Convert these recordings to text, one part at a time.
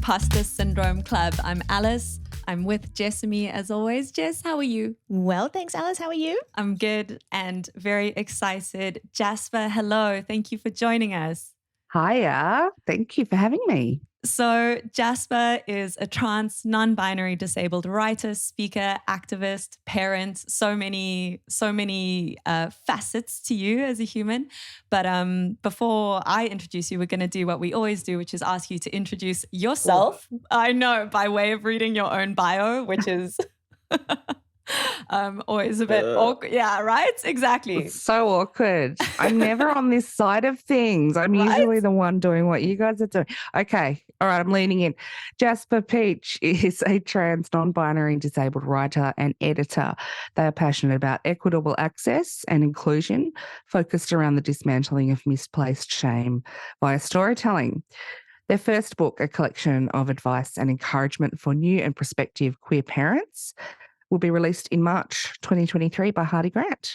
Imposter Syndrome Club. I'm Alice. I'm with Jessamy as always. Jess, how are you? Well, thanks, Alice. How are you? I'm good and very excited. Jasper, hello. Thank you for joining us. Hiya. Thank you for having me. So Jasper is a trans, non-binary disabled writer, speaker, activist, parent, so many facets to you as a human. But before I introduce you, we're going to do what we always do, which is ask you to introduce yourself. I know, by way of reading your own bio, which is always a bit awkward. Yeah, right? Exactly. It's so awkward. I'm never on this side of things. I'm usually the one doing what you guys are doing. Okay. All right. I'm leaning in. Jasper Peach is a trans, non-binary disabled writer and editor. They are passionate about equitable access and inclusion, focused around the dismantling of misplaced shame via storytelling. Their first book, a collection of advice and encouragement for new and prospective queer parents, will be released in March 2023 by Hardy Grant.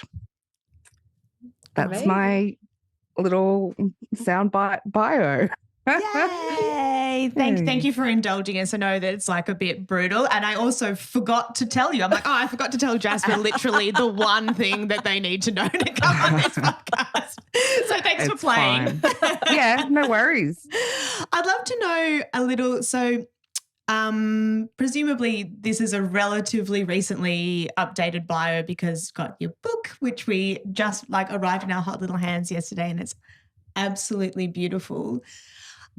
That's amazing. My little soundbite bio. Yay! Thank you for indulging us. I know that it's like a bit brutal. And I also forgot to tell you. I'm like, I forgot to tell Jasper literally the one thing that they need to know to come on this podcast. So thanks for playing. Yeah, no worries. I'd love to know a little. So presumably this is a relatively recently updated bio because got your book, which we just arrived in our hot little hands yesterday, and it's absolutely beautiful.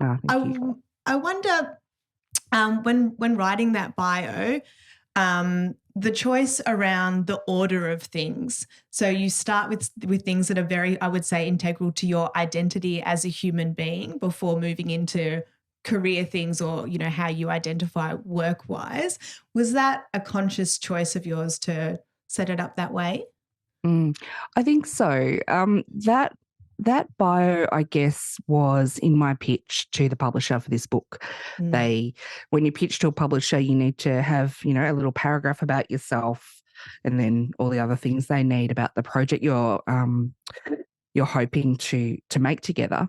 Oh, thank you. I wonder when writing that bio, the choice around the order of things. So you start with things that are very, I would say, integral to your identity as a human being before moving into career things or, how you identify work-wise. Was that a conscious choice of yours to set it up that way? I think so. That bio, I guess, was in my pitch to the publisher for this book. When you pitch to a publisher, you need to have, a little paragraph about yourself and then all the other things they need about the project you're hoping to make together.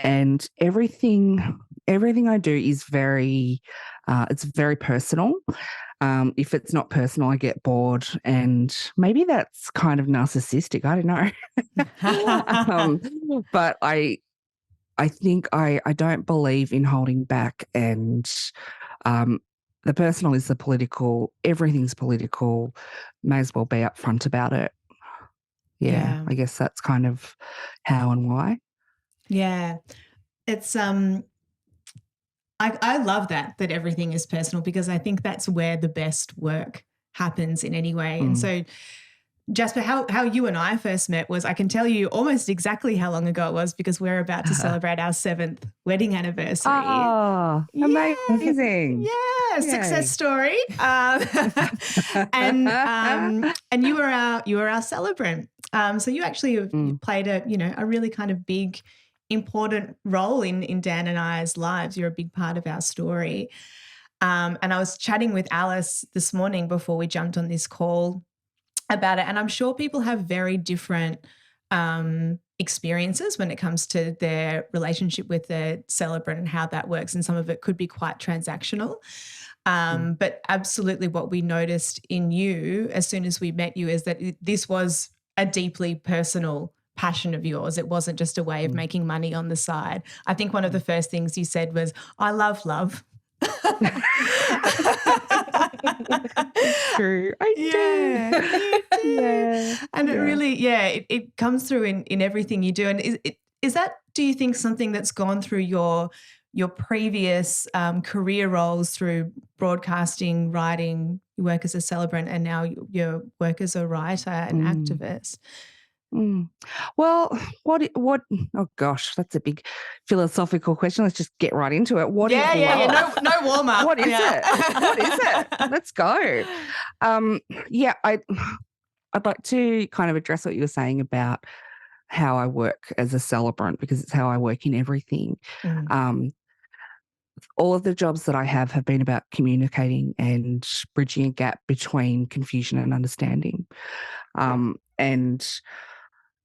And everything I do is it's very personal. If it's not personal, I get bored, and maybe that's kind of narcissistic. I don't know. But I think I don't believe in holding back, and the personal is the political. Everything's political. May as well be upfront about it. Yeah, I guess that's kind of how and why. Yeah, it's I love that everything is personal, because I think that's where the best work happens in any way. And so, Jasper, how you and I first met was, I can tell you almost exactly how long ago it was, because we're about to celebrate our 7th wedding anniversary. Oh, amazing. Yeah, success story. And you were our celebrant. So you actually have played a really kind of big, important role in Dan and I's lives. You're a big part of our story. And I was chatting with Alice this morning before we jumped on this call about it. And I'm sure people have very different experiences when it comes to their relationship with their celebrant and how that works. And some of it could be quite transactional. But absolutely what we noticed in you as soon as we met you is that this was a deeply personal passion of yours. It wasn't just a way of making money on the side. I think one of the first things you said was, I love love. True. I do. Yeah. And it really, it comes through in everything you do. And is that, do you think, something that's gone through your previous career roles through broadcasting, writing, you work as a celebrant, and now you work as a writer and activist? Well, what? Oh gosh, that's a big philosophical question. Let's just get right into it. What is love? No warm up. What is it? What is it? Let's go. I'd like to kind of address what you were saying about how I work as a celebrant, because it's how I work in everything. All of the jobs that I have been about communicating and bridging a gap between confusion and understanding. And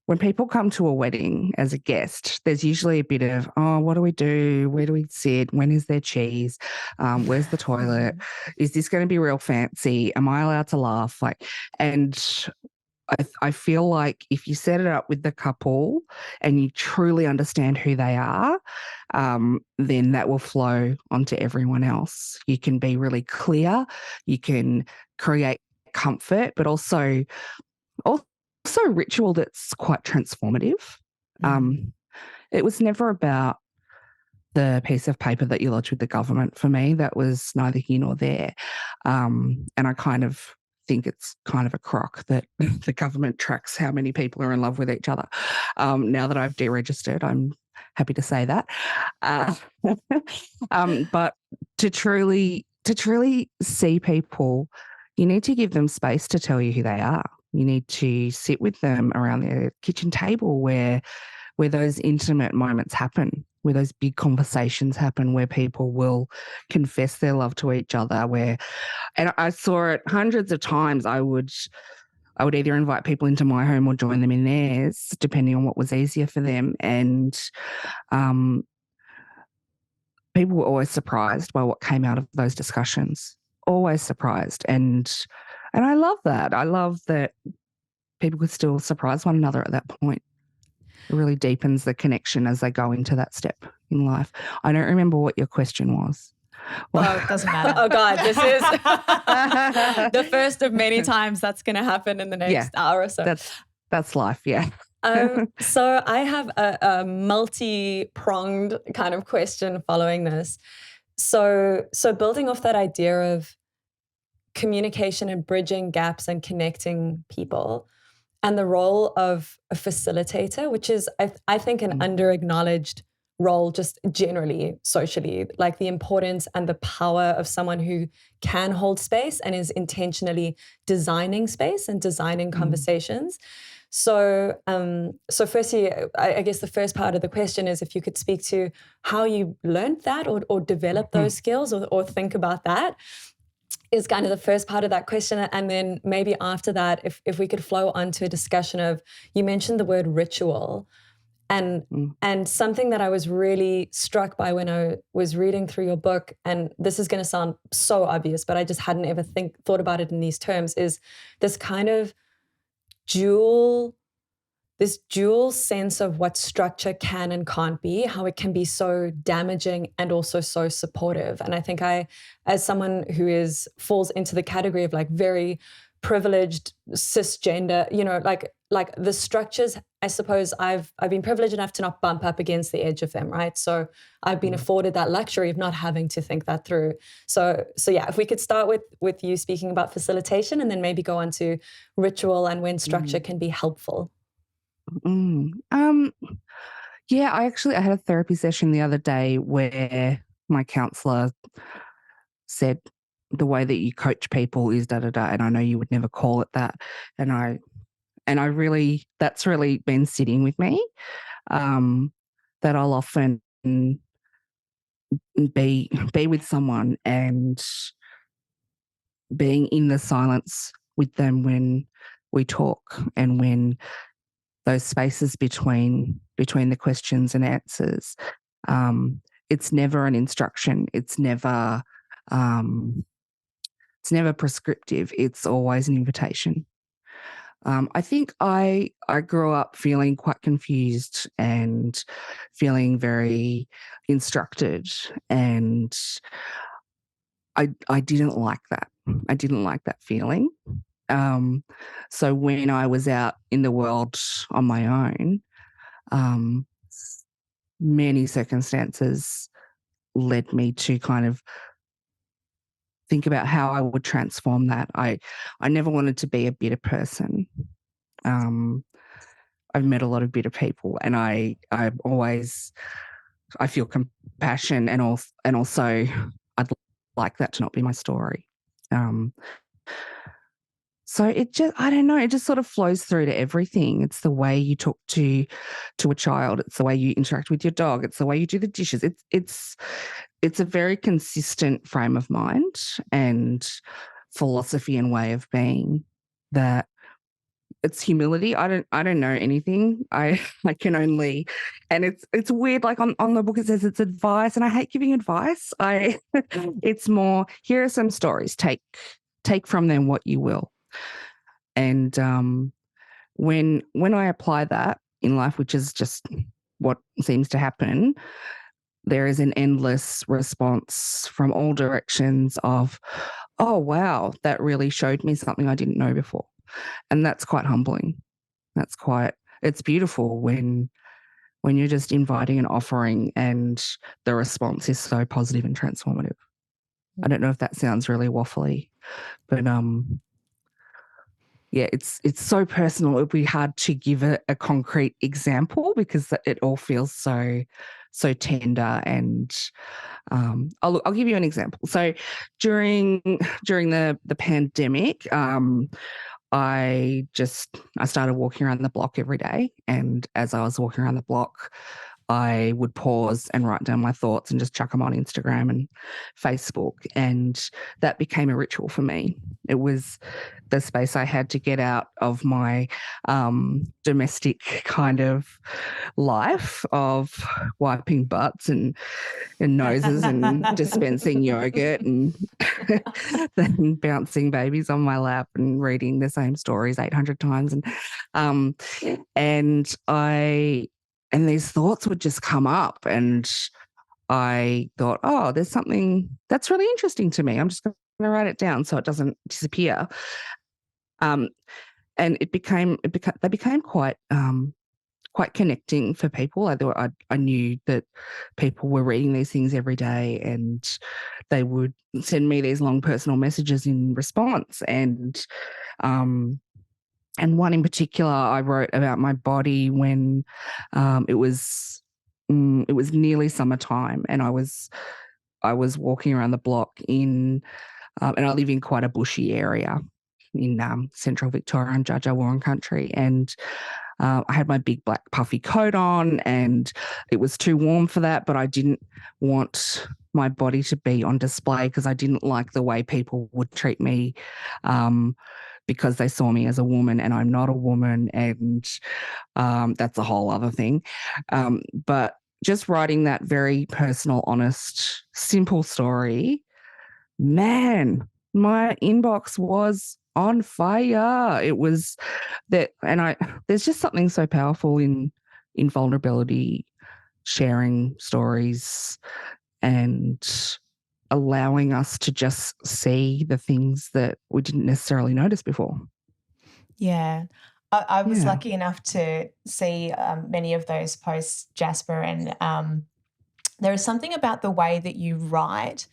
when people come to a wedding as a guest, there's usually a bit of, oh, what do we do? Where do we sit? When is there cheese? Where's the toilet? Is this going to be real fancy? Am I allowed to laugh? And I feel like if you set it up with the couple and you truly understand who they are, then that will flow onto everyone else. You can be really clear. You can create comfort, but also ritual that's quite transformative. It was never about the piece of paper that you lodged with the government for me. That was neither here nor there. And I kind of think it's kind of a crock that the government tracks how many people are in love with each other. Now that I've deregistered, I'm happy to say that. But to truly see people, you need to give them space to tell you who they are. You need to sit with them around the kitchen table where those intimate moments happen, where those big conversations happen, where people will confess their love to each other, and I saw it hundreds of times. I would either invite people into my home or join them in theirs, depending on what was easier for them. And people were always surprised by what came out of those discussions, always surprised. And I love that. I love that people could still surprise one another at that point. It really deepens the connection as they go into that step in life. I don't remember what your question was. Well, it doesn't matter. Oh God, this is the first of many times that's going to happen in the next hour or so. That's life, yeah. So I have a multi-pronged kind of question following this. So building off that idea of communication and bridging gaps and connecting people, and the role of a facilitator, which is, I think, an under-acknowledged role just generally socially, like the importance and the power of someone who can hold space and is intentionally designing space and designing conversations. So firstly, I guess the first part of the question is if you could speak to how you learned that or develop those skills or think about that. Is kind of the first part of that question. And then maybe after that, if we could flow onto a discussion of, you mentioned the word ritual and something that I was really struck by when I was reading through your book, and this is going to sound so obvious, but I just hadn't ever thought about it in these terms, is this kind of dual sense of what structure can and can't be, how it can be so damaging and also so supportive. And I think as someone who falls into the category of like very privileged cisgender, like the structures, I suppose I've been privileged enough to not bump up against the edge of them, right? So I've been afforded that luxury of not having to think that through. So yeah, if we could start with you speaking about facilitation and then maybe go on to ritual and when structure can be helpful. Yeah, I had a therapy session the other day where my counselor said the way that you coach people is da da da, and I know you would never call it that, and I really, that's really been sitting with me, that I'll often be with someone and being in the silence with them when we talk and when those spaces between the questions and answers. It's never an instruction. It's never prescriptive. It's always an invitation. I think I grew up feeling quite confused and feeling very instructed, and I didn't like that. I didn't like that feeling. So when I was out in the world on my own, many circumstances led me to kind of think about how I would transform that. I never wanted to be a bitter person. I've met a lot of bitter people, and I feel compassion, and also I'd like that to not be my story. So it just, I don't know, it just sort of flows through to everything. It's the way you talk to a child. It's the way you interact with your dog. It's the way you do the dishes. It's a very consistent frame of mind and philosophy and way of being that it's humility. I don't know anything. I can only, and it's weird. Like on the book it says it's advice, and I hate giving advice. It's more, here are some stories. Take from them what you will. And when I apply that in life, which is just what seems to happen, there is an endless response from all directions of, oh, wow, that really showed me something I didn't know before. And that's quite humbling. It's beautiful when you're just inviting and offering and the response is so positive and transformative. I don't know if that sounds really waffly, but yeah, it's so personal. It would be hard to give a concrete example because it all feels so tender. And I'll give you an example. So during the pandemic, I started walking around the block every day, and as I was walking around the block, I would pause and write down my thoughts and just chuck them on Instagram and Facebook. And that became a ritual for me. It was the space I had to get out of my domestic kind of life of wiping butts and noses and dispensing yogurt and then bouncing babies on my lap and reading the same stories 800 times. And these thoughts would just come up, and I thought, oh, there's something that's really interesting to me. I'm just going to write it down so it doesn't disappear. And they became quite connecting for people. I knew that people were reading these things every day, and they would send me these long personal messages in response. And one in particular, I wrote about my body when it was nearly summertime, and I was walking around the block and I live in quite a bushy area in central Victoria and Judge Warren country, and I had my big black puffy coat on, and it was too warm for that, but I didn't want my body to be on display because I didn't like the way people would treat me. Because they saw me as a woman, and I'm not a woman, and that's a whole other thing. But just writing that very personal, honest, simple story, man, my inbox was on fire. It was that, and there's just something so powerful in vulnerability, sharing stories, and allowing us to just see the things that we didn't necessarily notice before. Yeah. I was lucky enough to see many of those posts, Jasper, and there is something about the way that you write,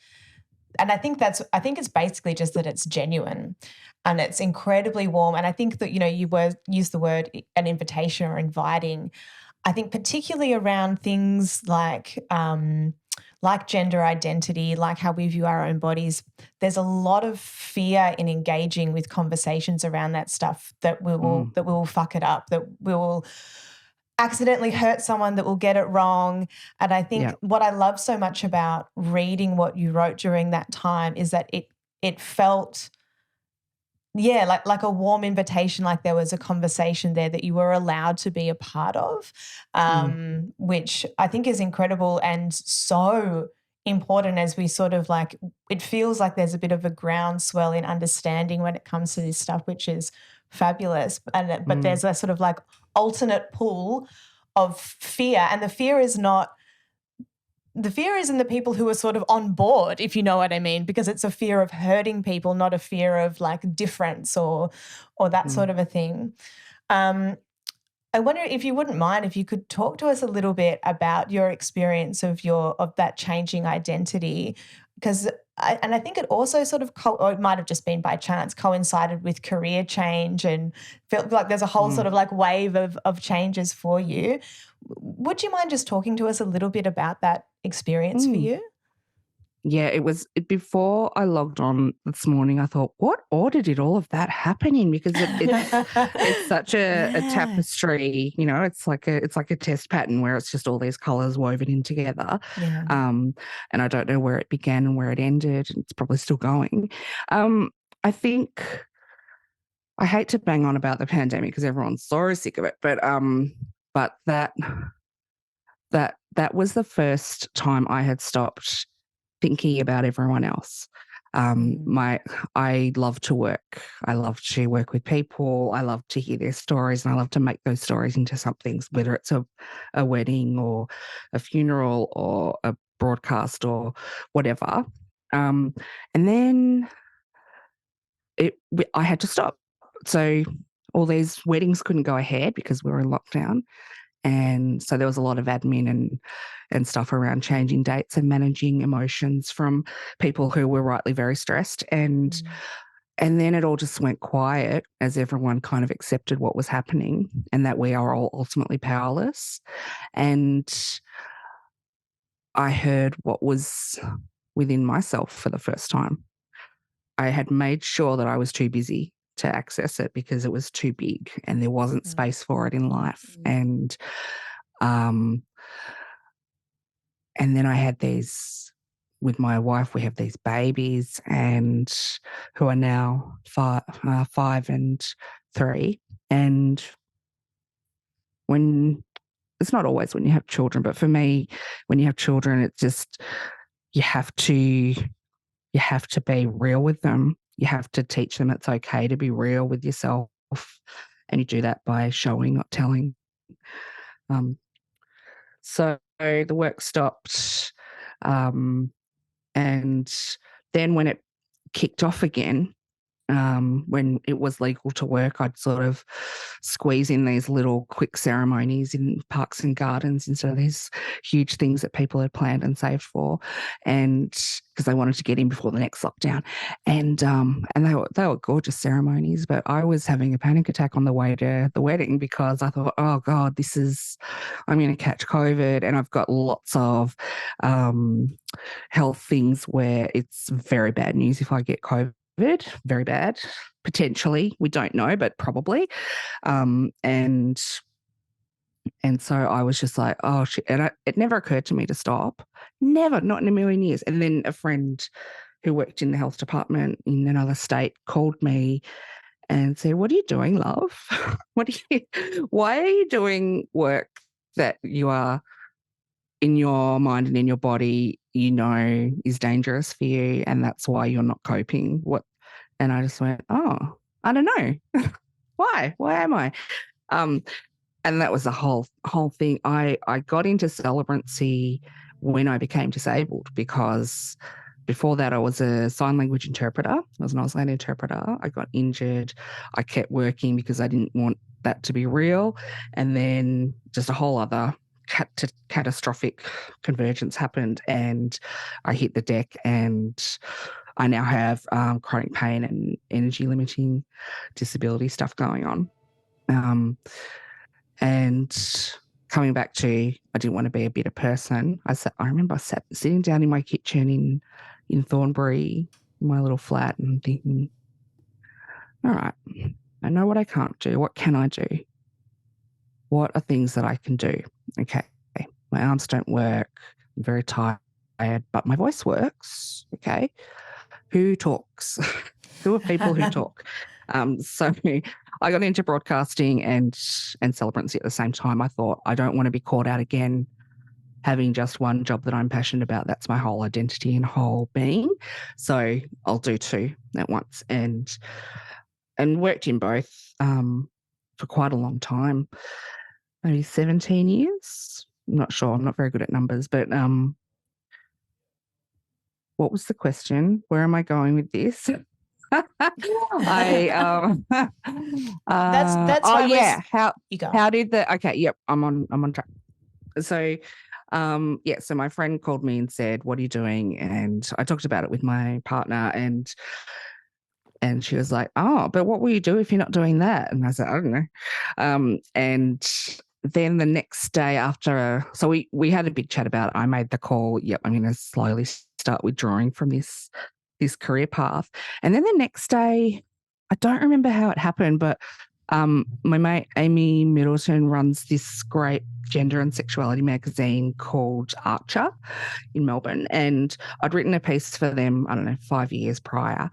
and I think it's basically just that it's genuine and it's incredibly warm. And I think that, you used the word an invitation or inviting. I think particularly around things like gender identity, like how we view our own bodies, there's a lot of fear in engaging with conversations around that stuff, that we will fuck it up, that we will accidentally hurt someone, that will get it wrong. And I think what I love so much about reading what you wrote during that time is that it felt like a warm invitation, like there was a conversation there that you were allowed to be a part of, which I think is incredible and so important as we sort of it feels like there's a bit of a groundswell in understanding when it comes to this stuff, which is fabulous. But there's a sort of alternate pull of fear, and the fear is in the people who are sort of on board, if you know what I mean, because it's a fear of hurting people, not a fear of difference or that sort of a thing. I wonder if you wouldn't mind if you could talk to us a little bit about your experience of that changing identity, because I think it also sort of, or it might have just been by chance, coincided with career change, and felt like there's a whole sort of wave of changes for you. Would you mind just talking to us a little bit about that experience for you? Yeah, before I logged on this morning, I thought, what order did all of that happen in? Because it's such a tapestry, it's like a test pattern where it's just all these colours woven in together. Yeah. And I don't know where it began and where it ended, and it's probably still going. I think I hate to bang on about the pandemic because everyone's so sick of it, but that was the first time I had stopped thinking about everyone else. I love to work. I love to work with people. I love to hear their stories, and I love to make those stories into something, whether it's a wedding or a funeral or a broadcast or whatever. And then I had to stop. So all these weddings couldn't go ahead because we were in lockdown. And so there was a lot of admin and stuff around changing dates and managing emotions from people who were rightly very stressed. And then it all just went quiet as everyone kind of accepted what was happening and that we are all ultimately powerless. And I heard what was within myself for the first time. I had made sure that I was too busy to access it because it was too big and there wasn't space for it in life. And then I had these, with my wife, we have these babies and who are now 5 and 3. And when, it's not always when you have children, but for me, when you have children, it's just, you have to be real with them. You have to teach them it's okay to be real with yourself. And you do that by showing, not telling. So the work stopped. And then when it kicked off again, when it was legal to work, I'd sort of squeeze in these little quick ceremonies in parks and gardens instead of these huge things that people had planned and saved for, and because they wanted to get in before the next lockdown. And they were gorgeous ceremonies, but I was having a panic attack on the way to the wedding because I thought, oh God, I'm going to catch COVID, and I've got lots of health things where it's very bad news if I get COVID. Very bad, potentially. We don't know, but probably. And so I was just like, oh shit. And it never occurred to me to stop. Never, not in a million years. And then a friend who worked in the health department in another state called me and said, what are you doing, love? Why are you doing work that you are in your mind and in your body, is dangerous for you, and that's why you're not coping? What? And I just went, oh, I don't know. Why am I? And that was the whole thing. I got into celebrancy when I became disabled, because before that I was a sign language interpreter. I was an Auslan interpreter. I got injured. I kept working because I didn't want that to be real. And then just a whole other catastrophic convergence happened, and I hit the deck, and I now have chronic pain and energy limiting disability stuff going on. And coming back to, I didn't want to be a bitter person. I remember sitting down in my kitchen in Thornbury, my little flat, and thinking, all right, I know what I can't do. What can I do? What are things that I can do? Okay, my arms don't work. I'm very tired, but my voice works. Okay, who talks? Who are people who talk? So I got into broadcasting and celebrancy at the same time. I thought, I don't want to be caught out again having just one job that I'm passionate about. That's my whole identity and whole being. So I'll do two at once, and worked in both for quite a long time, maybe 17 years. I'm not sure. I'm not very good at numbers, but what was the question? Where am I going with this? How did the, okay, yep, I'm on track. So so my friend called me and said, what are you doing? And I talked about it with my partner, and she was like, oh, but what will you do if you're not doing that? And I said, I don't know. And then the next day after, so we had a big chat about it. I made the call, yep, I'm going to slowly start withdrawing from this career path. And then the next day, I don't remember how it happened, but My mate Amy Middleton runs this great gender and sexuality magazine called Archer in Melbourne, and I'd written a piece for them, I don't know, 5 years prior,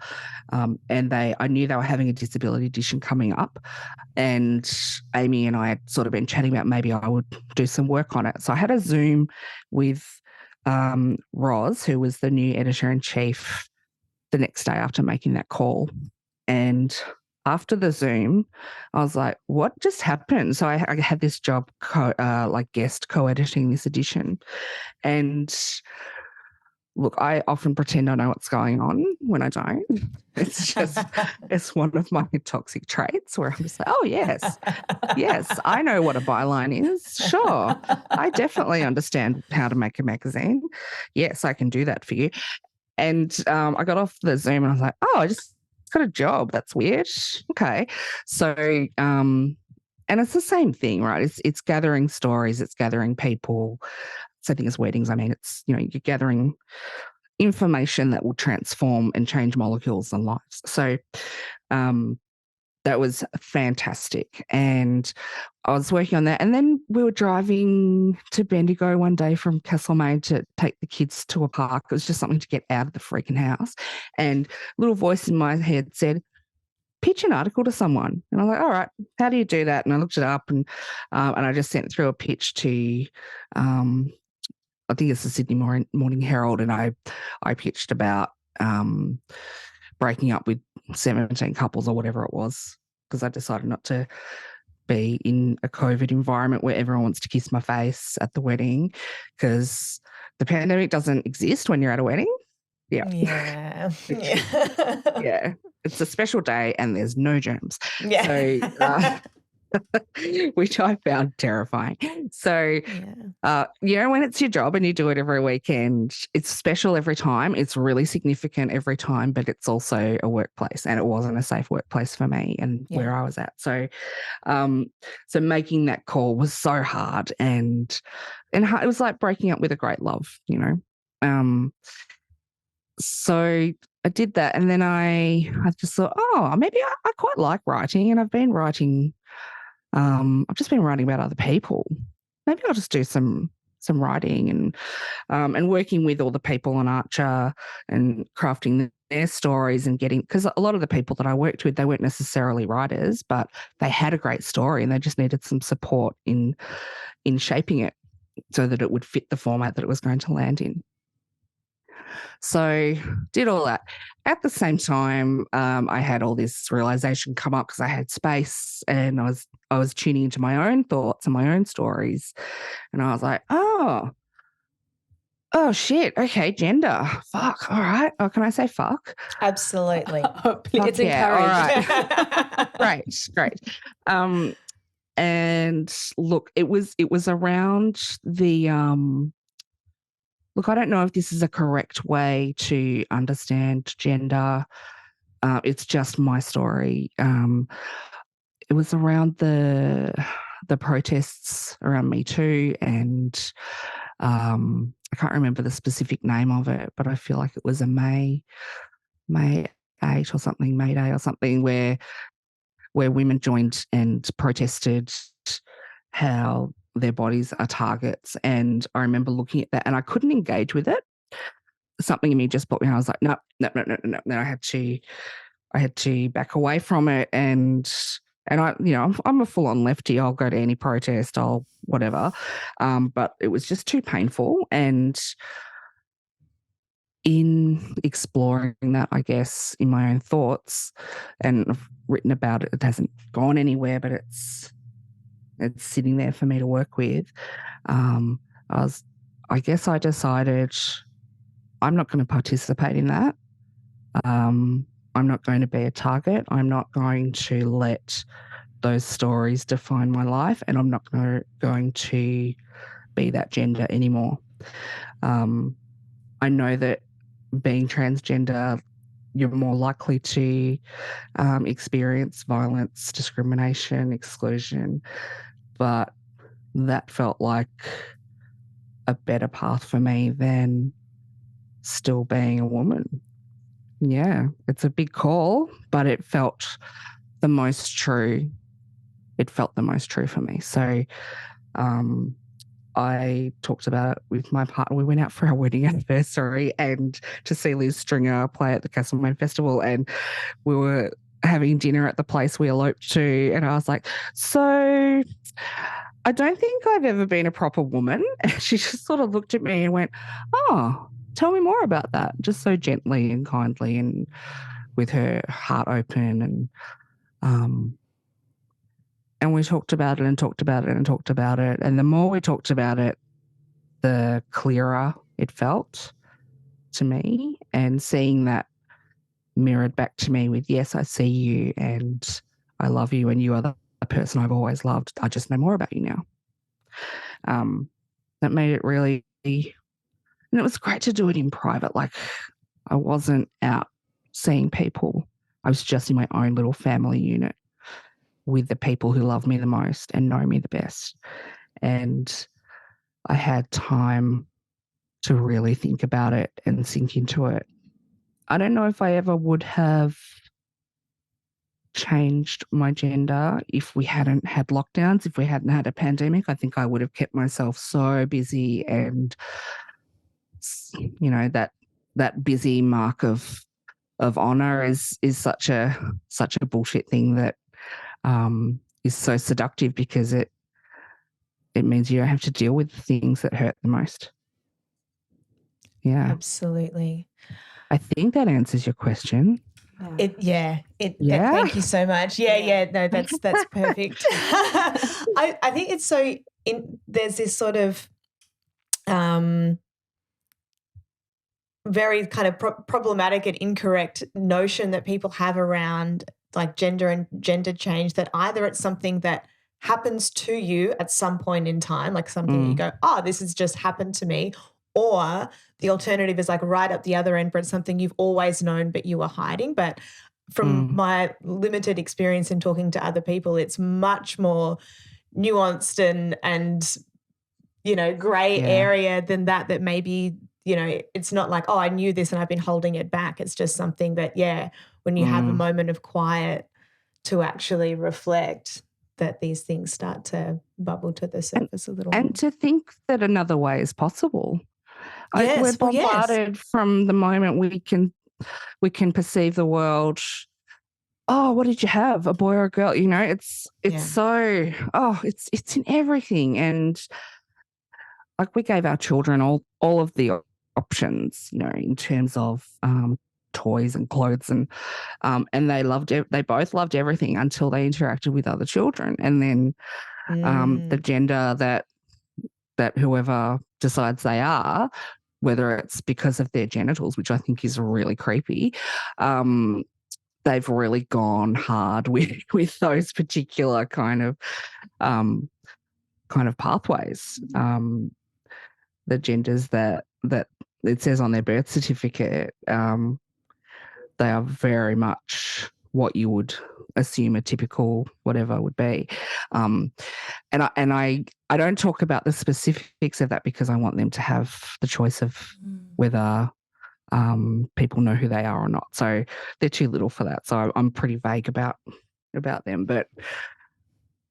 and I knew they were having a disability edition coming up, and Amy and I had sort of been chatting about maybe I would do some work on it. So I had a Zoom with Roz, who was the new editor-in-chief, the next day after making that call, and after the Zoom, I was like, what just happened? So I had this job, guest co-editing this edition. And look, I often pretend I know what's going on when I don't. It's just, it's one of my toxic traits where I'm just like, oh, yes, I know what a byline is. Sure. I definitely understand how to make a magazine. Yes, I can do that for you. And I got off the Zoom and I was like, oh, I just got a job. That's weird. Okay. So, and it's the same thing, right? It's gathering stories, it's gathering people. Same thing as weddings. I mean, it's, you're gathering information that will transform and change molecules and lives. So, that was fantastic. And I was working on that. And then we were driving to Bendigo one day from Castlemaine to take the kids to a park. It was just something to get out of the freaking house. And a little voice in my head said, pitch an article to someone. And I was like, all right, how do you do that? And I looked it up and I just sent through a pitch to, I think it's the Sydney Morning Herald. And I pitched about breaking up with 17 couples or whatever it was, because I decided not to be in a COVID environment where everyone wants to kiss my face at the wedding, because the pandemic doesn't exist when you're at a wedding. Yeah. Yeah. It's a special day and there's no germs. Yeah. So, which I found terrifying. So, when it's your job and you do it every weekend, it's special every time. It's really significant every time, but it's also a workplace, and it wasn't a safe workplace for me and where I was at. So, so making that call was so hard and it was like breaking up with a great love, So I did that, and then I just thought, oh, maybe I quite like writing, and I've been writing. I've just been writing about other people. Maybe I'll just do some writing and working with all the people on Archer and crafting their stories and because a lot of the people that I worked with, they weren't necessarily writers, but they had a great story and they just needed some support in shaping it so that it would fit the format that it was going to land in. So did all that. At the same time, I had all this realization come up because I had space and I was tuning into my own thoughts and my own stories. And I was like, oh shit. Okay. Gender. Fuck. All right. Oh, can I say fuck? Absolutely. It's encouraged. All right. Great. And look, it was around the, look, I don't know if this is a correct way to understand gender. It's just my story. It was around the protests around Me Too, and I can't remember the specific name of it, but I feel like it was a May 8 or something, May Day or something, where women joined and protested how their bodies are targets. And I remember looking at that and I couldn't engage with it. Something in me just put me, I was like, no. Then I had to back away from it. And I, I'm a full on lefty. I'll go to any protest, I'll whatever. But it was just too painful. And in exploring that, I guess, in my own thoughts, and I've written about it, it hasn't gone anywhere, but it's sitting there for me to work with. I guess I decided I'm not going to participate in that. I'm not going to be a target. I'm not going to let those stories define my life, and I'm not going to be that gender anymore. I know that being transgender, you're more likely to experience violence, discrimination, exclusion, but that felt like a better path for me than still being a woman. Yeah, it's a big call, but it felt the most true it felt the most true for me. So I talked about it with my partner. We went out for our wedding anniversary and to see Liz Stringer play at the Castlemaine Festival, and we were having dinner at the place we eloped to, and I was like, so I don't think I've ever been a proper woman. And she just sort of looked at me and went, oh, tell me more about that, just so gently and kindly and with her heart open. And we talked about it and talked about it and talked about it. And the more we talked about it, the clearer it felt to me, and seeing that mirrored back to me with, yes, I see you and I love you and you are the person I've always loved. I just know more about you now. That made it really, and it was great to do it in private. Like, I wasn't out seeing people. I was just in my own little family unit with the people who love me the most and know me the best. And I had time to really think about it and sink into it. I don't know if I ever would have changed my gender if we hadn't had lockdowns, if we hadn't had a pandemic. I think I would have kept myself so busy, and you know, that busy mark of honor is such a bullshit thing that is so seductive, because it means you don't have to deal with the things that hurt the most. Yeah, Absolutely. I think that answers your question. Yeah. Thank you so much. No, that's perfect. I think it's so there's this sort of very kind of problematic and incorrect notion that people have around like gender and gender change, that either it's something that happens to you at some point in time, like something that you go, oh, this has just happened to me, or the alternative is like right up the other end, but it's something you've always known but you were hiding. But from my limited experience in talking to other people, it's much more nuanced and you know, grey area than that maybe, you know, it's not like, oh, I knew this and I've been holding it back. It's just something that, when you have a moment of quiet to actually reflect, that these things start to bubble to the surface a little more. And to think that another way is possible. Yes, we're bombarded from the moment we can perceive the world. Oh, what did you have? A boy or a girl? You know, it's so, it's in everything. And like, we gave our children all of the options, you know, in terms of toys and clothes, and they both loved everything until they interacted with other children. And then the gender that whoever decides they are, whether it's because of their genitals, which I think is really creepy, they've really gone hard with those particular kind of pathways. The genders that it says on their birth certificate, they are very much what you would assume a typical whatever would be. And I don't talk about the specifics of that, because I want them to have the choice of whether people know who they are or not. So they're too little for that. So I'm pretty vague about them. But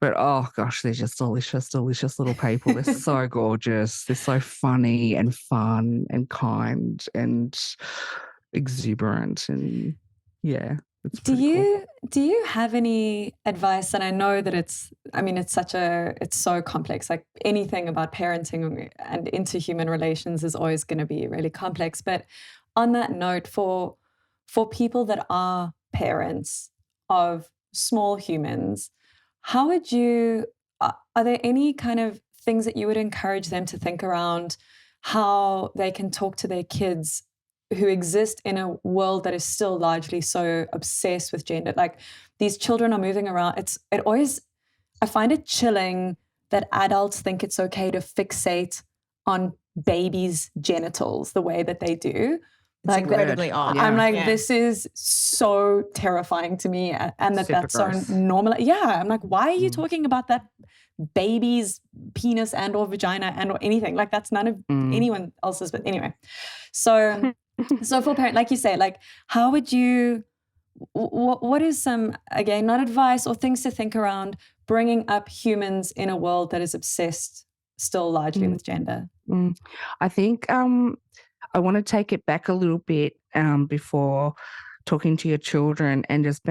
oh gosh, they're just delicious little people. They're so gorgeous. They're so funny and fun and kind and exuberant, and do you have any advice? And I know that it's so complex, like anything about parenting and interhuman relations is always going to be really complex. But on that note, for people that are parents of small humans, how would you, are there any kind of things that you would encourage them to think around how they can talk to their kids who exist in a world that is still largely so obsessed with gender? Like, these children are moving around. I find it chilling that adults think it's okay to fixate on babies' genitals the way that they do. It's like incredibly odd. I'm like, this is so terrifying to me, and that's gross. So normal. Yeah, I'm like, why are you talking about that baby's penis and or vagina and or anything? Like, that's none of anyone else's. But anyway, so for parent, like you say, like, how would you what is some, again, not advice or things to think around bringing up humans in a world that is obsessed still largely with gender? I think I want to take it back a little bit before talking to your children and just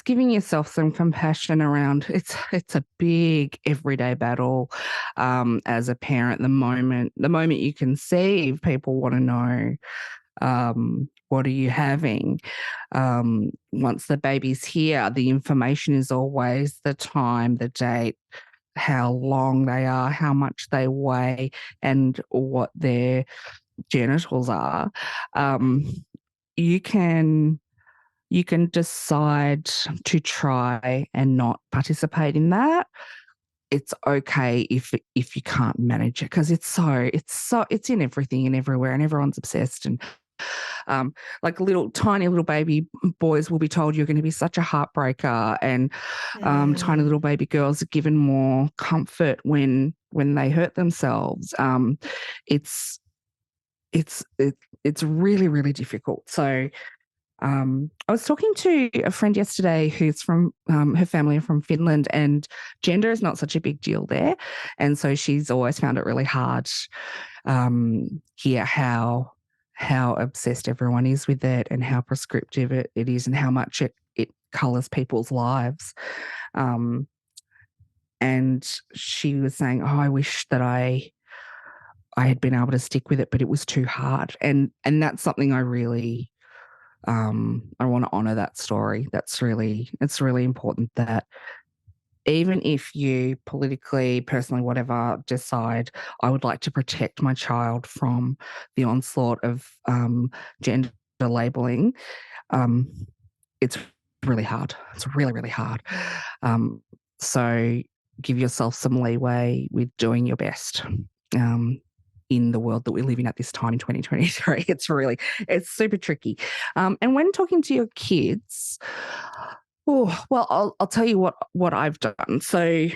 giving yourself some compassion around it's a big everyday battle as a parent. The moment you conceive, people want to know, what are you having? Once the baby's here, the information is always the time, the date, how long they are, how much they weigh, and what their genitals are. You can decide to try and not participate in that. It's okay if you can't manage it, because it's in everything and everywhere, and everyone's obsessed. And like tiny little baby boys will be told you're going to be such a heartbreaker, and tiny little baby girls are given more comfort when they hurt themselves. It's really, really difficult. So I was talking to a friend yesterday who's from her family are from Finland, and gender is not such a big deal there, and so she's always found it really hard here how obsessed everyone is with it, and how prescriptive it is, and how much it colours people's lives. And she was saying, "Oh, I wish that I had been able to stick with it, but it was too hard." And that's something I really I want to honour that story. It's really important that even if you politically, personally, whatever, decide I would like to protect my child from the onslaught of gender labelling, it's really hard. It's really, really hard. So give yourself some leeway with doing your best. In the world that we live in at this time in 2023, it's super tricky. And when talking to your kids, I'll tell you what I've done. So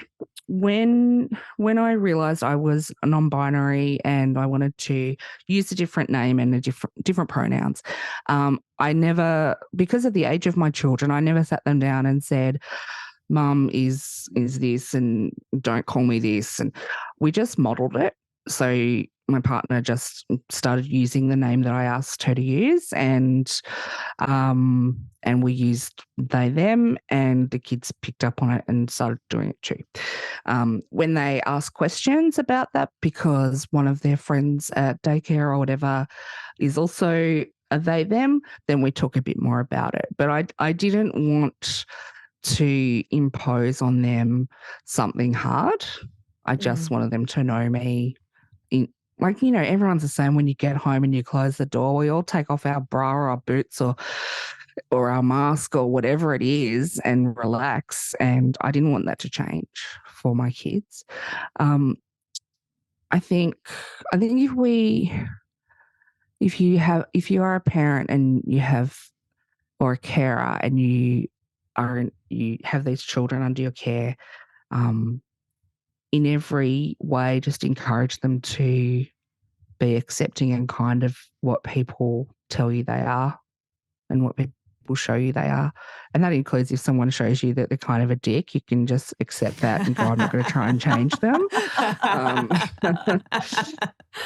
when I realized I was non-binary and I wanted to use a different name and a different pronouns, I never, because of the age of my children, I never sat them down and said, Mum is this and don't call me this. And we just modeled it. So my partner just started using the name that I asked her to use, and we used they, them, and the kids picked up on it and started doing it too. When they ask questions about that, because one of their friends at daycare or whatever is also a they, them, then we talk a bit more about it. But I didn't want to impose on them something hard. I just wanted them to know me. Everyone's the same when you get home and you close the door. We all take off our bra or our boots or our mask or whatever it is and relax. And I didn't want that to change for my kids. I think if you are a parent and you have, or a carer, and you have these children under your care, in every way, just encourage them to be accepting and kind of what people tell you they are and what people show you they are. And that includes if someone shows you that they're kind of a dick, you can just accept that and go, I'm not going to try and change them.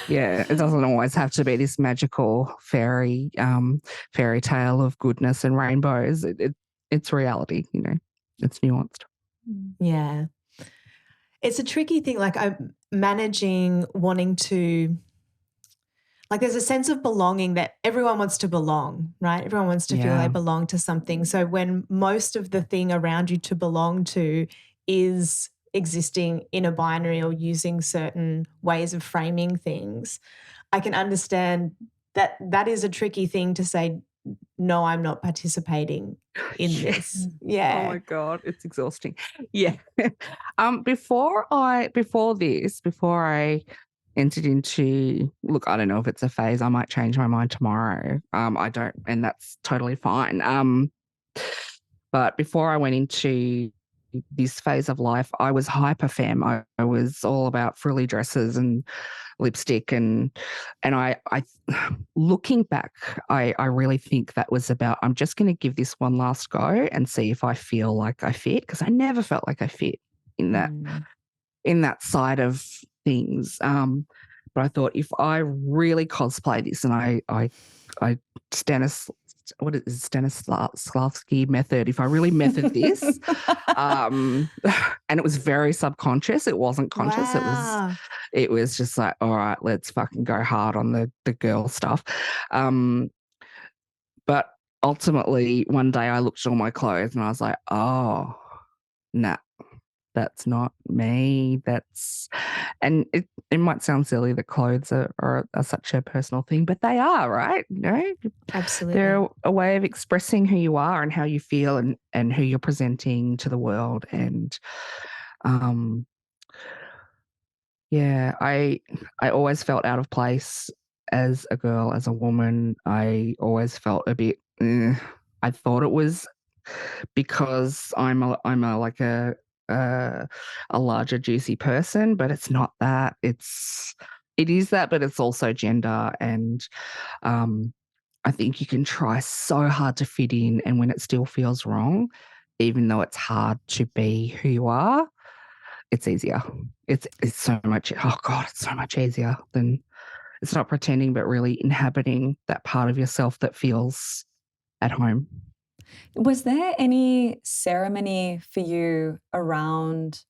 Yeah, it doesn't always have to be this magical fairy tale of goodness and rainbows. It's reality, it's nuanced. Yeah. It's a tricky thing, like I'm managing wanting to, like there's a sense of belonging that everyone wants to belong, right? Everyone wants to feel they belong to something. So when most of the thing around you to belong to is existing in a binary or using certain ways of framing things, I can understand that that is a tricky thing to say, no, I'm not participating in this. Yeah. Oh my God, it's exhausting. Yeah. Before I entered into, look, I don't know if it's a phase. I might change my mind tomorrow. I don't, and that's totally fine. But before I went into this phase of life, I was hyper femme. I was all about frilly dresses and lipstick, and I looking back, I really think that was about, I'm just going to give this one last go and see if I feel like I fit, because I never felt like I fit in that side of things. But I thought, if I really cosplay this, and I Stanislavski method, if I really method this, and it was very subconscious, it wasn't conscious. Wow. It was just like, all right, let's fucking go hard on the girl stuff. But ultimately one day I looked at all my clothes and I was like, oh, nah, that's not me. And it might sound silly that clothes are such a personal thing, but they are, right? You know, Absolutely. they're a way of expressing who you are and how you feel, and who you're presenting to the world. And yeah, I always felt out of place as a girl, as a woman. I always felt a bit. I thought it was because I'm a larger, juicy person, but it's not that. It is that, but it's also gender. And I think you can try so hard to fit in, and when it still feels wrong, even though it's hard to be who you are, it's easier. It's so much. Oh God, it's so much easier than, it's not pretending, but really inhabiting that part of yourself that feels at home. Was there any ceremony for you around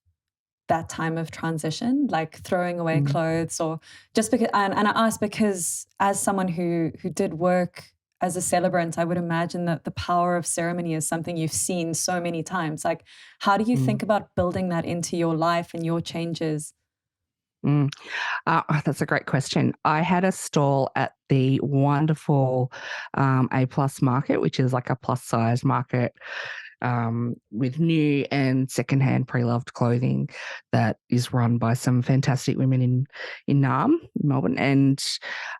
that time of transition, like throwing away clothes, or just because? And I ask because, as someone who did work as a celebrant, I would imagine that the power of ceremony is something you've seen so many times. Like, how do you think about building that into your life and your changes? That's a great question. I had a stall at the wonderful A+ market, which is like a plus size market, with new and secondhand pre-loved clothing that is run by some fantastic women in Naarm, Melbourne. And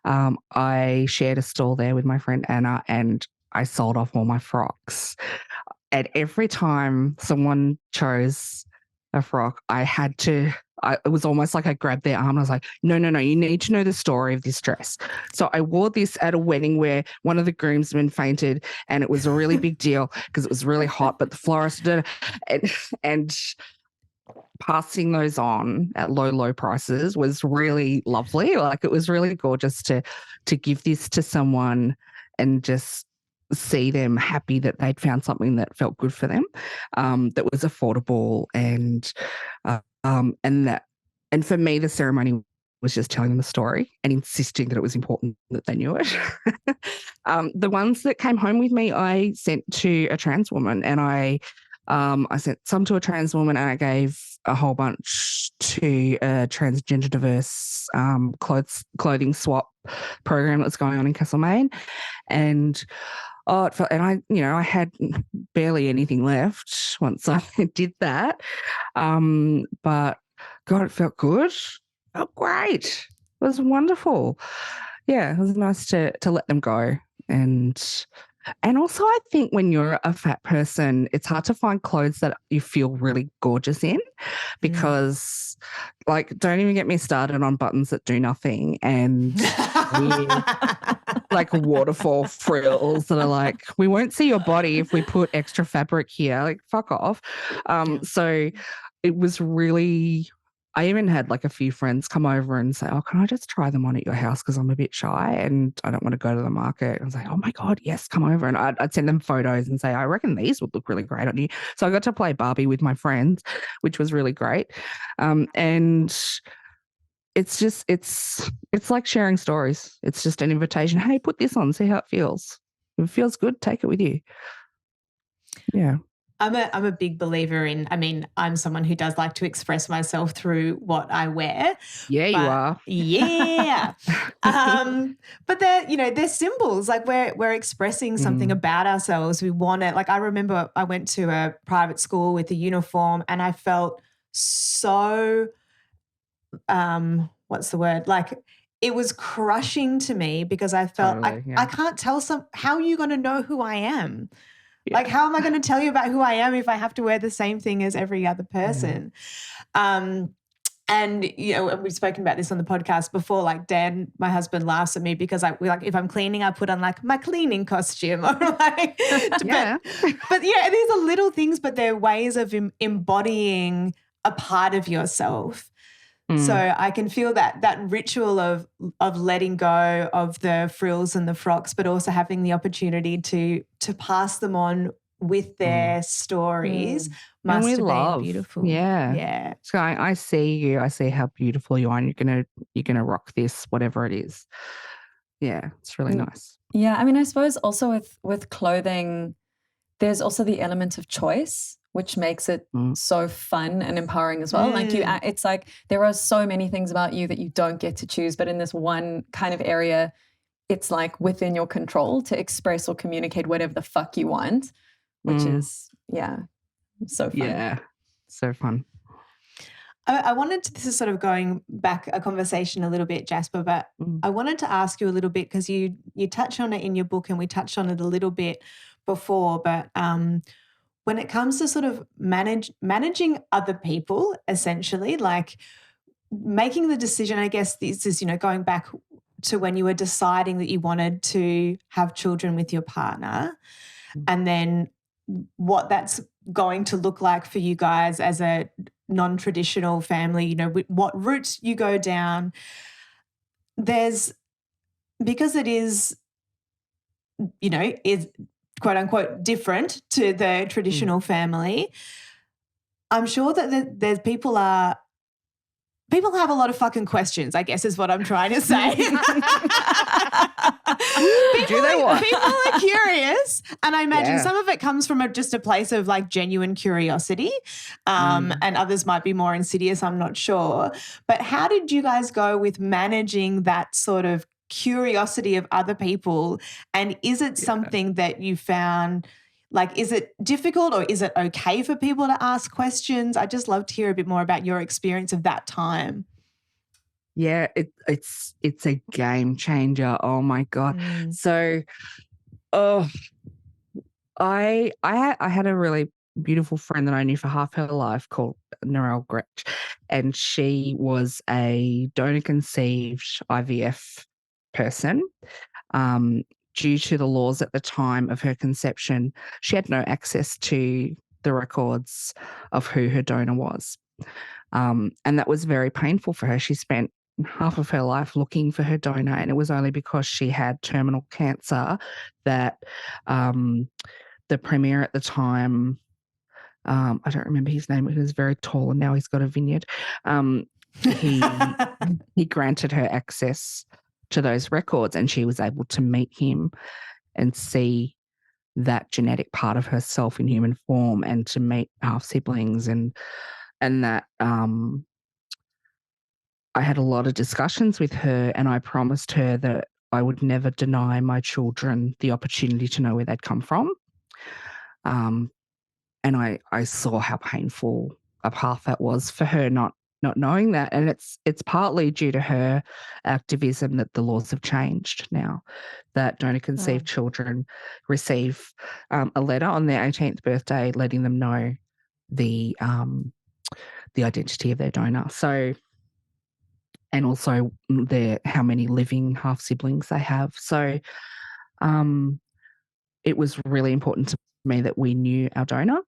I shared a stall there with my friend Anna, and I sold off all my frocks. And every time someone chose a frock, it was almost like I grabbed their arm and I was like, no, you need to know the story of this dress. So I wore this at a wedding where one of the groomsmen fainted, and it was a really big deal because it was really hot, but the florist did it. And passing those on at low prices was really lovely. Like, it was really gorgeous to give this to someone and just see them happy that they'd found something that felt good for them, that was affordable, and for me, the ceremony was just telling them the story and insisting that it was important that they knew it. The ones that came home with me, I sent to a trans woman, and I sent some to a trans woman, and I gave a whole bunch to a transgender diverse clothing swap program that's going on in Castlemaine. And I had barely anything left once I did that. But God, it felt good. It felt great. It was wonderful. Yeah, it was nice to let them go. And also, I think when you're a fat person, it's hard to find clothes that you feel really gorgeous in, because, like, don't even get me started on buttons that do nothing and weird, like, waterfall frills that are like, we won't see your body if we put extra fabric here. Like, fuck off. So it was really, I even had like a few friends come over and say, oh, can I just try them on at your house because I'm a bit shy and I don't want to go to the market. I was like, oh my God, yes, come over. And I'd send them photos and say, I reckon these would look really great on you. So I got to play Barbie with my friends, which was really great. And it's just, it's like sharing stories. It's just an invitation. Hey, put this on, see how it feels. If it feels good, take it with you. Yeah. I'm a big believer in, I'm someone who does like to express myself through what I wear. Yeah, you are. Yeah. But they're symbols. Like, we're expressing something about ourselves. We want it. Like, I remember I went to a private school with a uniform, and I felt so, what's the word? Like, it was crushing to me because I felt Totally, I can't tell how are you going to know who I am? Like, how am I going to tell you about who I am if I have to wear the same thing as every other person? And, you know, we've spoken about this on the podcast before, like Dan, my husband, laughs at me because if I'm cleaning, I put on like my cleaning costume or like, Yeah. but yeah, these are little things, but they're ways of embodying a part of yourself. So I can feel that ritual of letting go of the frills and the frocks, but also having the opportunity to pass them on with their stories must have been beautiful. Yeah. So I see you. I see how beautiful you are, and you're gonna rock this, whatever it is. Yeah, it's really nice. Yeah, I mean, I suppose also with clothing, there's also the element of choice, which makes it so fun and empowering as well. Like it's like there are so many things about you that you don't get to choose, but in this one kind of area, it's like within your control to express or communicate whatever the fuck you want, which is so fun. Yeah, so fun. I wanted to, this is sort of going back a conversation a little bit, Jasper, but I wanted to ask you a little bit because you touch on it in your book and we touched on it a little bit before, but when it comes to sort of managing other people, essentially, like making the decision, I guess this is, you know, going back to when you were deciding that you wanted to have children with your partner and then what that's going to look like for you guys as a non-traditional family, you know, what routes you go down. Because it is, you know, is quote unquote different to the traditional family, I'm sure that there's people have a lot of fucking questions, I guess is what I'm trying to say. People are curious, and I imagine some of it comes from just a place of like genuine curiosity, and others might be more insidious, I'm not sure. But how did you guys go with managing that sort of curiosity of other people, and is it something that you found, like, is it difficult or is it okay for people to ask questions? I'd just love to hear a bit more about your experience of that time. Yeah, it's a game changer. Oh my God. So I had a really beautiful friend that I knew for half her life called Narelle Gretch, and she was a donor-conceived IVF person. Due to the laws at the time of her conception, she had no access to the records of who her donor was. And that was very painful for her. She spent half of her life looking for her donor, and it was only because she had terminal cancer that the premier at the time, I don't remember his name, he was very tall and now he's got a vineyard, he granted her access to those records, and she was able to meet him and see that genetic part of herself in human form, and to meet half siblings, and that I had a lot of discussions with her, and I promised her that I would never deny my children the opportunity to know where they'd come from. And I saw how painful a path that was for her, not knowing that. And it's partly due to her activism that the laws have changed now, that donor-conceived children receive a letter on their 18th birthday letting them know the identity of their donor. So, and also how many living half siblings they have. So it was really important to me that we knew our donor,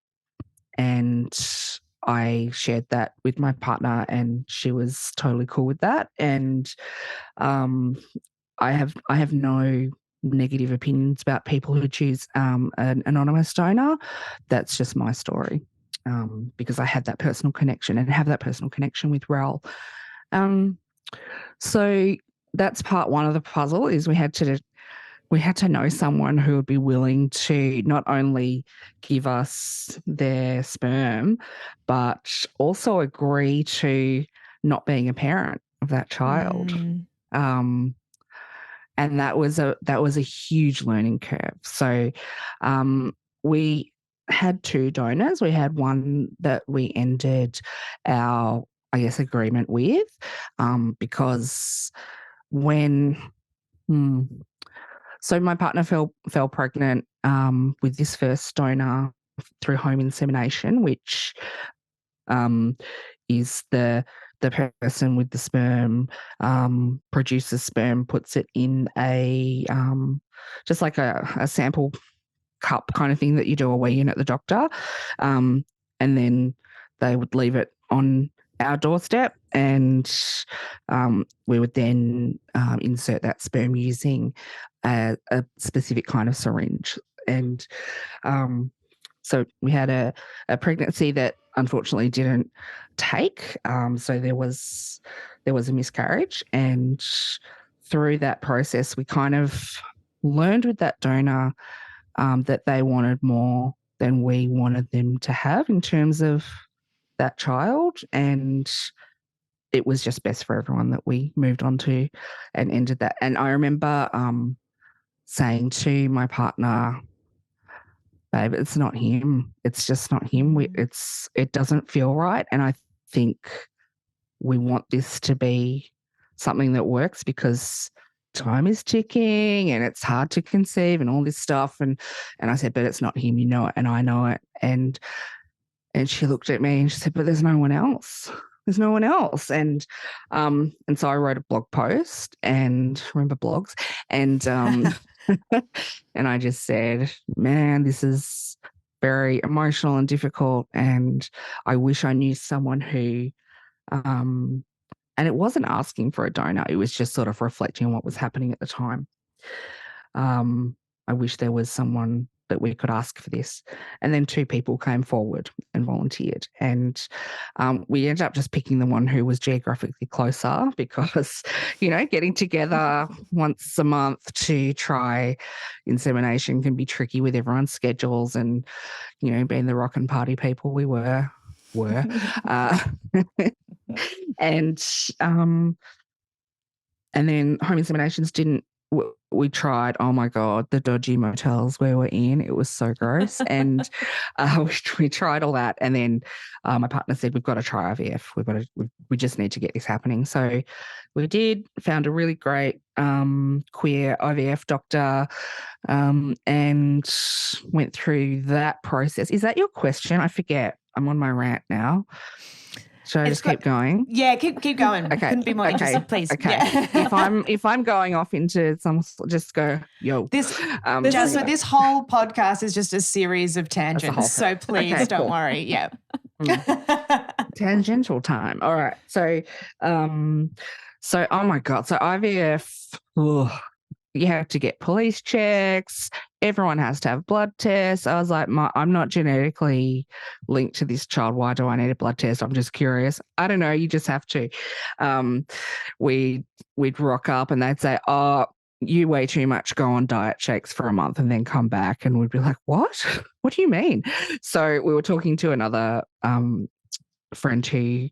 and I shared that with my partner, and she was totally cool with that. And I have no negative opinions about people who choose an anonymous donor. That's just my story, because I had that personal connection and have that personal connection with Rel. So that's part one of the puzzle, is we had to know someone who would be willing to not only give us their sperm, but also agree to not being a parent of that child. And that was a huge learning curve. So we had two donors. We had one that we ended our, I guess, agreement with, because when so my partner fell pregnant with this first donor through home insemination, which is the person with the sperm produces sperm, puts it in a just like a sample cup kind of thing that you do a wee in at the doctor, and then they would leave it on our doorstep, and we would then insert that sperm using a specific kind of syringe. And so we had a pregnancy that unfortunately didn't take. So there was a miscarriage, and through that process, we kind of learned with that donor that they wanted more than we wanted them to have in terms of that child, and it was just best for everyone that we moved on to and ended that. And I remember saying to my partner, babe, it's not him. It's just not him. It doesn't feel right. And I think we want this to be something that works because time is ticking and it's hard to conceive and all this stuff. And I said, but it's not him, you know it, and I know it. And she looked at me and she said, but there's no one else. There's no one else. And so I wrote a blog post, and remember blogs, and and I just said, man, this is very emotional and difficult, and I wish I knew someone who and it wasn't asking for a donor, it was just sort of reflecting on what was happening at the time. I wish there was someone that we could ask for this. And then 2 people came forward and volunteered. And we ended up just picking the one who was geographically closer because, you know, getting together once a month to try insemination can be tricky with everyone's schedules. And, you know, being the rock and party people we were. And then home inseminations didn't. We tried, oh my God, the dodgy motels we were in. It was so gross. And we tried all that. And then my partner said, we've got to try IVF. We just need to get this happening. So we did, found a really great queer IVF doctor and went through that process. Is that your question? I forget. I'm on my rant now. Should I just keep going? Yeah, keep going. Okay. Couldn't be more interested, please. Okay. Yeah. if I'm going off into some, just go, yo. This whole podcast is just a series of tangents. So please don't worry. Yeah. Tangential time. All right. So oh my God. So IVF, you have to get police checks. Everyone has to have blood tests. I was like, I'm not genetically linked to this child. Why do I need a blood test? I'm just curious. I don't know. You just have to. We'd rock up and they'd say, oh, you weigh too much. Go on diet shakes for a month and then come back. And we'd be like, what? What do you mean? So we were talking to another friend who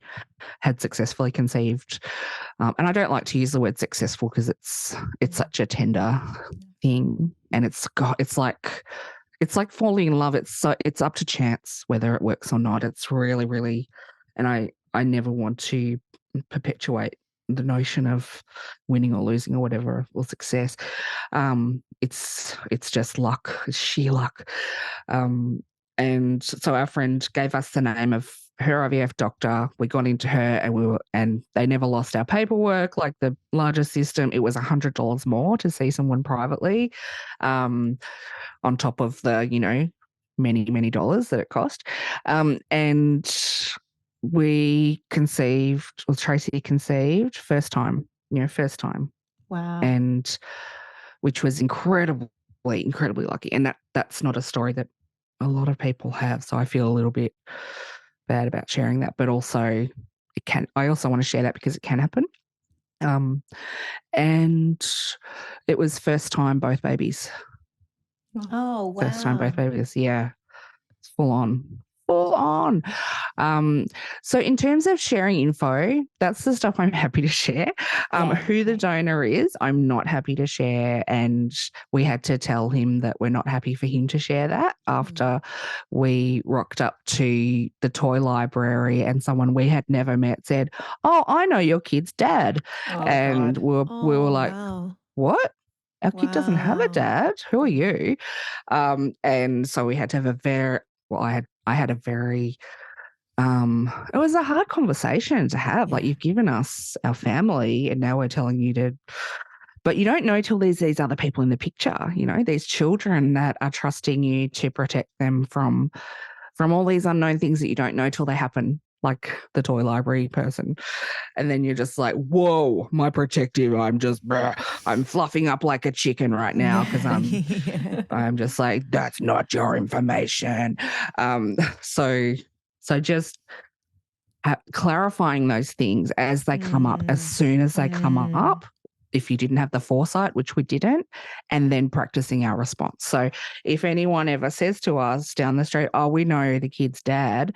had successfully conceived, and I don't like to use the word successful because it's such a tender thing, and it's like falling in love. It's up to chance whether it works or not. It's really, really, and I never want to perpetuate the notion of winning or losing or whatever, or success. It's just luck, it's sheer luck. And so our friend gave us the name of her IVF doctor. We got into her, and they never lost our paperwork. Like the larger system, it was $100 more to see someone privately, on top of the, you know, many, many dollars that it cost. And we conceived, or Tracy conceived, first time. Wow. And which was incredibly lucky. And that's not a story that a lot of people have. So I feel a little bit bad about sharing that, but also I also want to share that because it can happen. And it was first time both babies. Oh, wow. First time both babies. Yeah. It's full on. So in terms of sharing info, that's the stuff I'm happy to share. Who the donor is, I'm not happy to share. And we had to tell him that we're not happy for him to share that after we rocked up to the toy library and someone we had never met said, oh, I know your kid's dad. Oh, and God. we were like, wow. what? our kid doesn't have a Wow. dad. Who are you? And so we had to have I had a very, it was a hard conversation to have. Like, you've given us our family and now we're telling you to, but you don't know till there's these other people in the picture, you know, these children that are trusting you to protect them from all these unknown things that you don't know till they happen, like the toy library person. And then you're just like, whoa, my protective, I'm fluffing up like a chicken right now because I'm just like, that's not your information. So just clarifying those things as they come up, as soon as they come up, if you didn't have the foresight, which we didn't, and then practicing our response. So if anyone ever says to us down the street, oh, we know the kid's dad,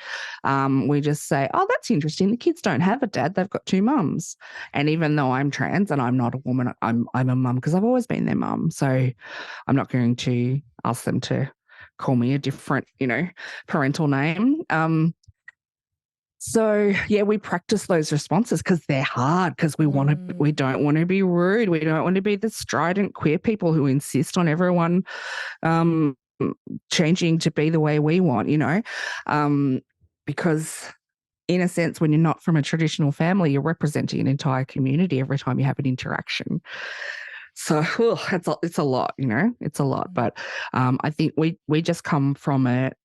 we just say, oh, that's interesting. The kids don't have a dad. They've got two mums. And even though I'm trans and I'm not a woman, I'm a mum because I've always been their mum. So I'm not going to ask them to call me a different, parental name. So yeah, we practice those responses because they're hard, because we don't want to be rude. We don't want to be the strident queer people who insist on everyone changing to be the way we want, because in a sense, when you're not from a traditional family, you're representing an entire community every time you have an interaction. So it's a lot, it's a lot. But I think we just come from it.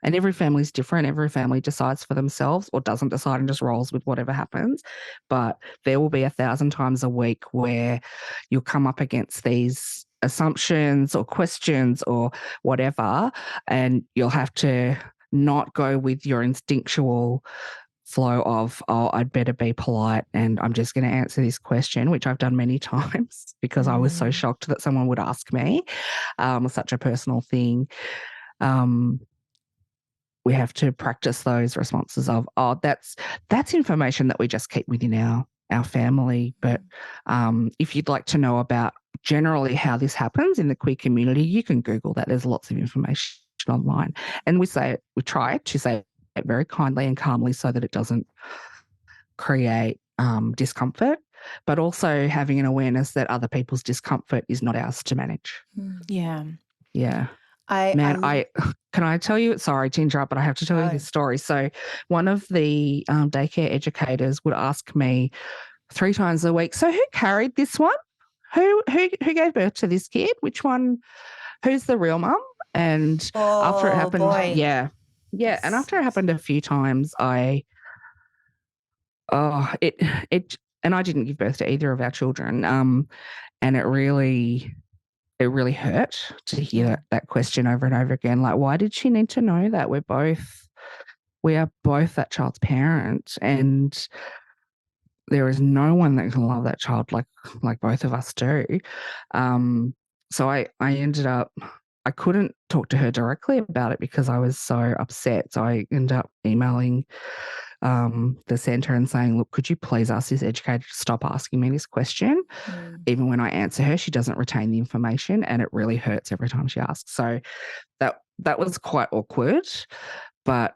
And every family's different. Every family decides for themselves or doesn't decide and just rolls with whatever happens. But there will be 1,000 times a week where you'll come up against these assumptions or questions or whatever, and you'll have to not go with your instinctual flow of, oh, I'd better be polite and I'm just going to answer this question, which I've done many times because I was so shocked that someone would ask me such a personal thing. We have to practice those responses of, oh, that's information that we just keep within our family. But if you'd like to know about generally how this happens in the queer community, you can Google that. There's lots of information online. And we try to say it very kindly and calmly so that it doesn't create discomfort, but also having an awareness that other people's discomfort is not ours to manage. Yeah. Yeah. Can I tell you, sorry to interrupt, but I have to tell you this story. So one of the daycare educators would ask me 3 times a week, so who carried this one? Who gave birth to this kid? Which one? Who's the real mum? And after it happened, yeah. And after it happened a few times, and I didn't give birth to either of our children. And it really hurt to hear that question over and over again. Like, why did she need to know that? We are both that child's parent, and there is no one that can love that child like both of us do. So I ended up, I couldn't talk to her directly about it because I was so upset. So I ended up emailing the centre and saying, look, could you please ask this educator to stop asking me this question? Even when I answer her, she doesn't retain the information, and it really hurts every time she asks. So that was quite awkward, but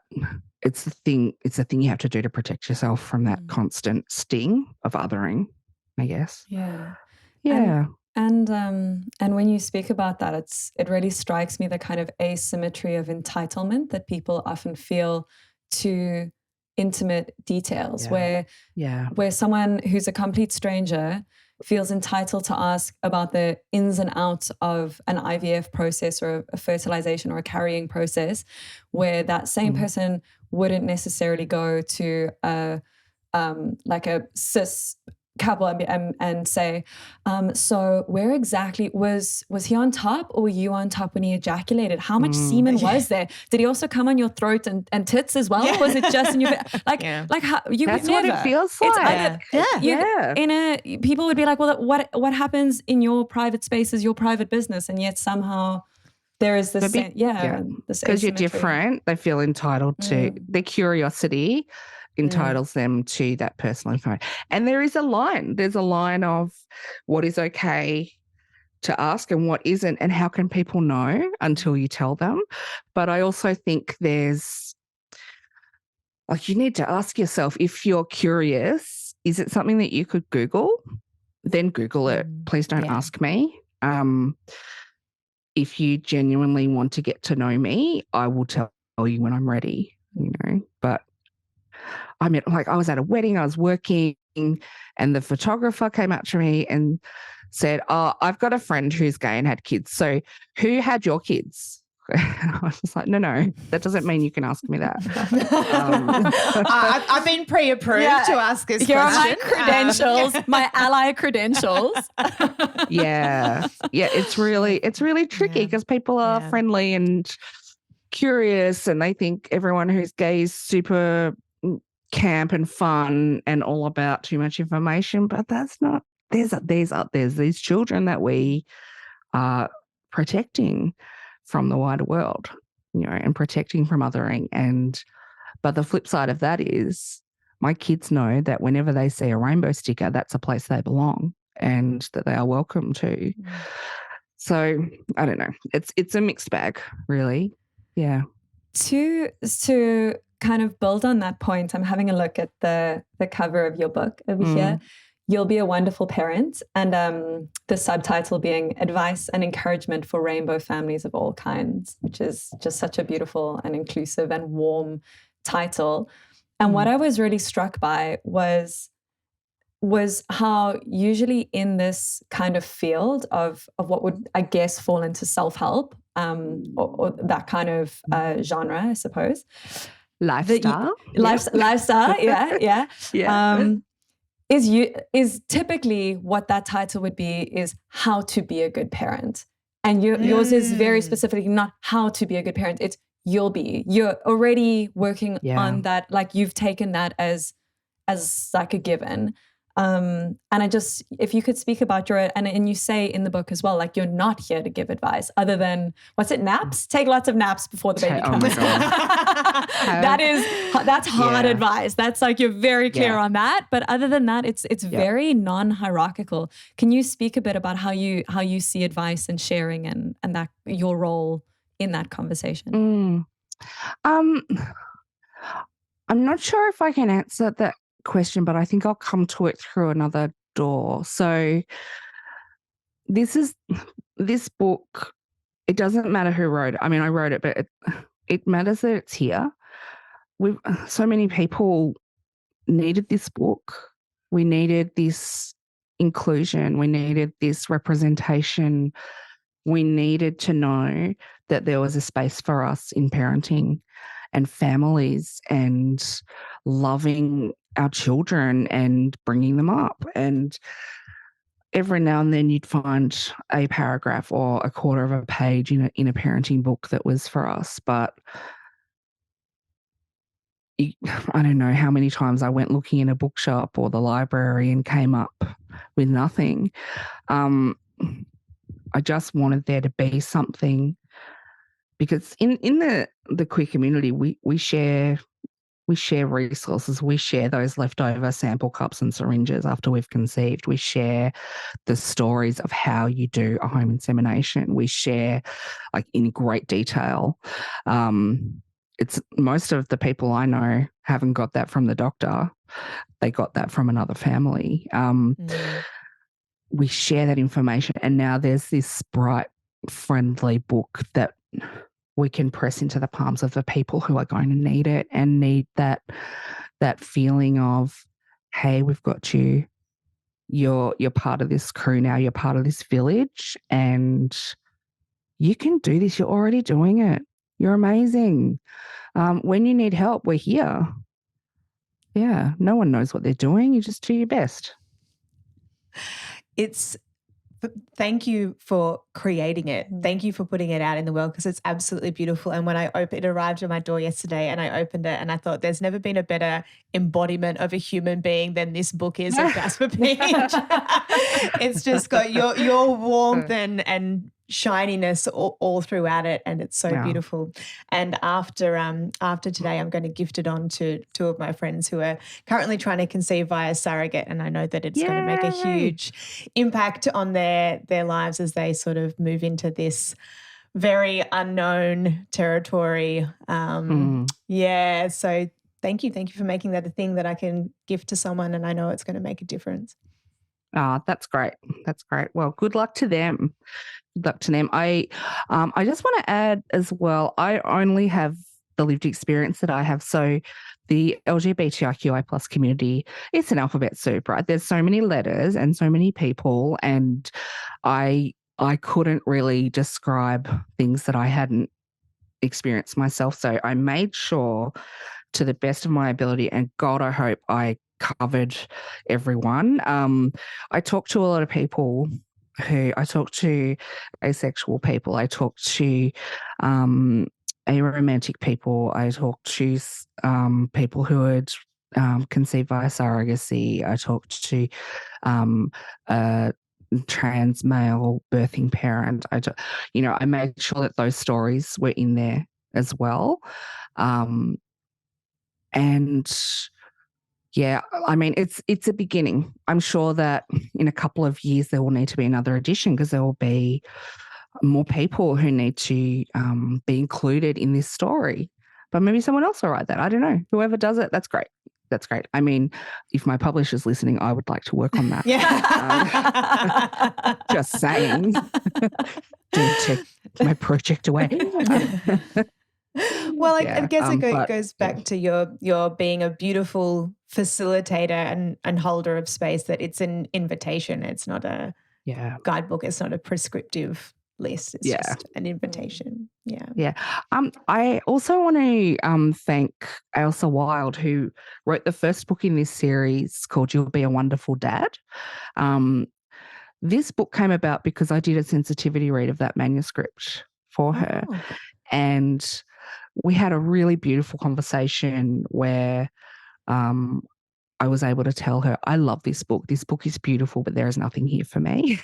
it's the thing you have to do to protect yourself from that constant sting of othering, I guess. Yeah. Yeah. And when you speak about that, it really strikes me the kind of asymmetry of entitlement that people often feel to intimate details, where someone who's a complete stranger feels entitled to ask about the ins and outs of an IVF process or a fertilization or a carrying process, where that same person wouldn't necessarily go to like a cis couple and say, so where exactly was he on top or were you on top when he ejaculated? How much semen was there? Did he also come on your throat and tits as well? Or was it just in your like how you That's would never. What it feels like. People would be like, well, what happens in your private space is your private business, and yet somehow there is this because you're different. They feel entitled to their curiosity. Entitles them to that personal information. And there is a line. There's a line of what is okay to ask and what isn't, and how can people know until you tell them. But I also think there's, like, you need to ask yourself, if you're curious, is it something that you could Google? Then Google it. Please don't ask me. If you genuinely want to get to know me, I will tell you when I'm ready, But I mean, like, I was at a wedding, I was working, and the photographer came up to me and said, "Oh, I've got a friend who's gay and had kids. So who had your kids?" I was just like, no, that doesn't mean you can ask me that. I've been pre-approved to ask this Here question. are my credentials, my ally credentials. Yeah, it's really tricky because people are friendly and curious, and they think everyone who's gay is super camp and fun and all about too much information, but that's not. There's these children that we are protecting from the wider world, and protecting from othering. But the flip side of that is my kids know that whenever they see a rainbow sticker, that's a place they belong and that they are welcome to. So I don't know. It's a mixed bag, really. Yeah. To kind of build on that point, I'm having a look at the cover of your book over here. You'll be a wonderful parent, and the subtitle being Advice and Encouragement for Rainbow Families of All Kinds, which is just such a beautiful and inclusive and warm title. And what I was really struck by was how usually in this kind of field of what would, I guess, fall into self-help, or that kind of genre, I suppose. Lifestyle. Lifestyle, yeah. Is typically what that title would be is how to be a good parent. And yours is very specifically not how to be a good parent. It's you're already working on that. Like, you've taken that as like a given. And if you could speak about and you say in the book as well, like, you're not here to give advice other than, naps? Take lots of naps before the baby comes. Oh my God. That's hard advice. That's like, you're very clear on that. But other than that, it's very non-hierarchical. Can you speak a bit about how you see advice and sharing and that your role in that conversation? I'm not sure if I can answer that question, but I think I'll come to it through another door. So this book, it doesn't matter who wrote it. I mean, I wrote it, but it matters that it's here. So many people needed this book. We needed this inclusion. We needed this representation. We needed to know that there was a space for us in parenting and families and loving our children and bringing them up. And every now and then you'd find a paragraph or a quarter of a page in a parenting book that was for us. But I don't know how many times I went looking in a bookshop or the library and came up with nothing. I just wanted there to be something, because in the queer community, we share resources. We share those leftover sample cups and syringes after we've conceived. We share the stories of how you do a home insemination. We share, like, in great detail. It's most of the people I know haven't got that from the doctor. They got that from another family. We share that information, and now there's this bright, friendly book that we can press into the palms of the people who are going to need it and need that feeling of, hey, we've got you. You're part of this crew now. You're part of this village, and you can do this. You're already doing it. You're amazing. When you need help, we're here. Yeah, no one knows what they're doing. You just do your best. Thank you for creating it. Thank you for putting it out in the world, because it's absolutely beautiful. And when it arrived at my door yesterday, and I opened it, and I thought, there's never been a better embodiment of a human being than this book is of Jasper Peach. It's just got your warmth and shininess all throughout it, and it's so beautiful. And after today, I'm going to gift it on to two of my friends who are currently trying to conceive via surrogate, and I know that it's going to make a huge impact on their lives as they sort of move into this very unknown territory. So thank you for making that a thing that I can gift to someone, and I know it's going to make a difference. That's great. That's great. Well, good luck to them. Good luck to them. I just want to add as well, I only have the lived experience that I have. So the LGBTIQI plus community, it's an alphabet soup, right? There's so many letters and so many people, and I couldn't really describe things that I hadn't experienced myself. So I made sure to the best of my ability, and God, I hope I covered everyone. I talk to a lot of people I talk to asexual people, I talk to aromantic people, I talk to people who had conceived via surrogacy, I talked to a trans male birthing parent. I made sure that those stories were in there as well. And yeah, I mean, it's a beginning. I'm sure that in a couple of years there will need to be another edition because there will be more people who need to be included in this story. But maybe someone else will write that. I don't know. Whoever does it, that's great. That's great. I mean, if my publisher's listening, I would like to work on that. Just saying. Don't take my project away. Well, I guess it goes back to your being a beautiful facilitator and holder of space, that it's an invitation. It's not a guidebook. It's not a prescriptive list. It's just an invitation. Yeah. I also want to thank Ailsa Wilde, who wrote the first book in this series called You'll Be a Wonderful Dad. This book came about because I did a sensitivity read of that manuscript for her. And we had a really beautiful conversation where I was able to tell her, I love this book. This book is beautiful, but there is nothing here for me.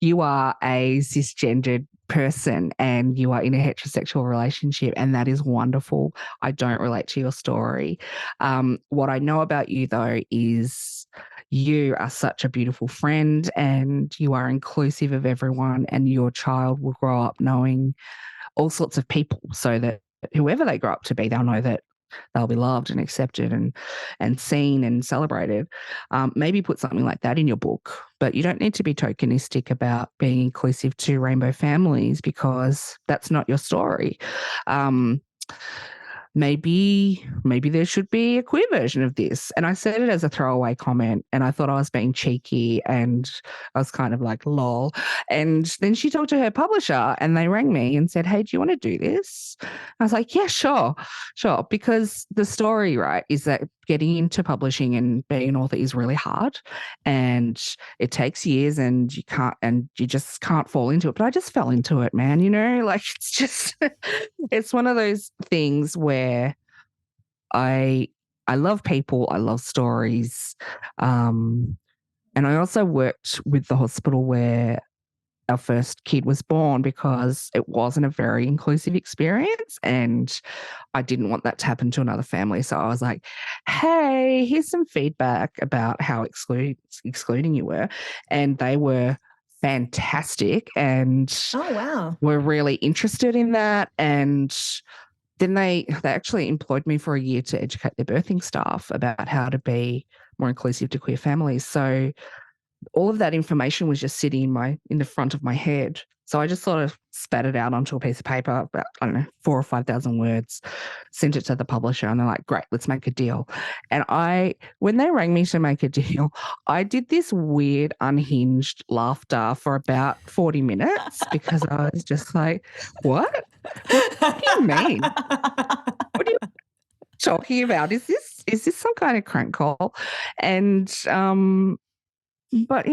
You are a cisgendered person and you are in a heterosexual relationship, and that is wonderful. I don't relate to your story. What I know about you, though, is you are such a beautiful friend and you are inclusive of everyone, and your child will grow up knowing all sorts of people, so that whoever they grow up to be, they'll know that they'll be loved and accepted and seen and celebrated. Maybe put something like that in your book, but you don't need to be tokenistic about being inclusive to rainbow families, because that's not your story. Maybe there should be a queer version of this. And I said it as a throwaway comment, and I thought I was being cheeky, and I was kind of like, lol. And then she talked to her publisher and they rang me and said, hey, do you want to do this? I was like, yeah, sure. Because the story, right, is that getting into publishing and being an author is really hard, and it takes years, and you just can't fall into it. But I just fell into it, man, it's just, it's one of those things where I love people, I love stories. And I also worked with the hospital where our first kid was born, because it wasn't a very inclusive experience, and I didn't want that to happen to another family. So I was like, hey, here's some feedback about how excluding you were. And they were fantastic and were really interested in that. And then they actually employed me for a year to educate their birthing staff about how to be more inclusive to queer families. So all of that information was just sitting in the front of my head. So I just sort of spat it out onto a piece of paper, about, 4,000 or 5,000 words, sent it to the publisher, and they're like, great, let's make a deal. And when they rang me to make a deal, I did this weird unhinged laughter for about 40 minutes because I was just like, what? What do you mean? What are you talking about? Is this some kind of crank call? And but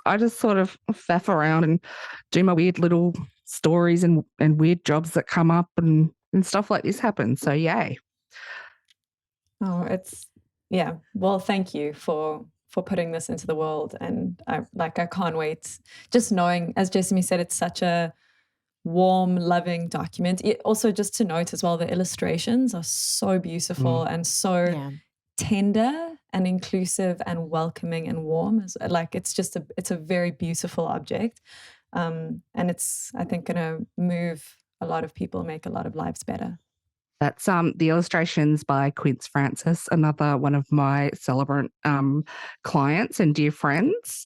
I just sort of faff around and do my weird little stories and weird jobs that come up, and stuff like this happens. So yay. Oh, well, thank you for putting this into the world. And I can't wait. Just knowing, as Jessamy said, it's such a warm, loving document. Also, just to note as well, the illustrations are so beautiful and so tender and inclusive and welcoming and warm. It's a very beautiful object, and it's, I think, going to move a lot of people, make a lot of lives better. That's the illustrations by Quince Francis, another one of my celebrant clients and dear friends.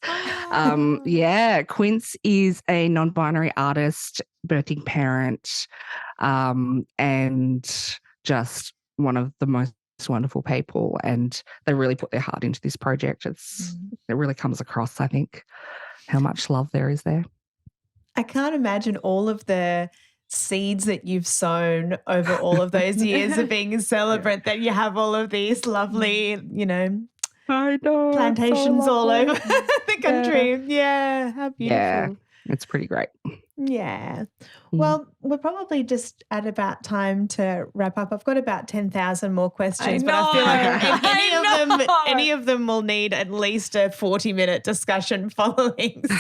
Yeah, Quince is a non-binary artist, birthing parent, and just one of the most wonderful people. And they really put their heart into this project. It really comes across, I think, how much love there is there. I can't imagine all of the seeds that you've sown over all of those years of being a celebrant, that you have all of these lovely, I know, plantations all over the Yeah. country. Yeah, how beautiful. Yeah, it's pretty great. Yeah. Well, we're probably just at about time to wrap up. I've got about 10,000 more questions, but I feel like any of them will need at least a 40-minute discussion following. So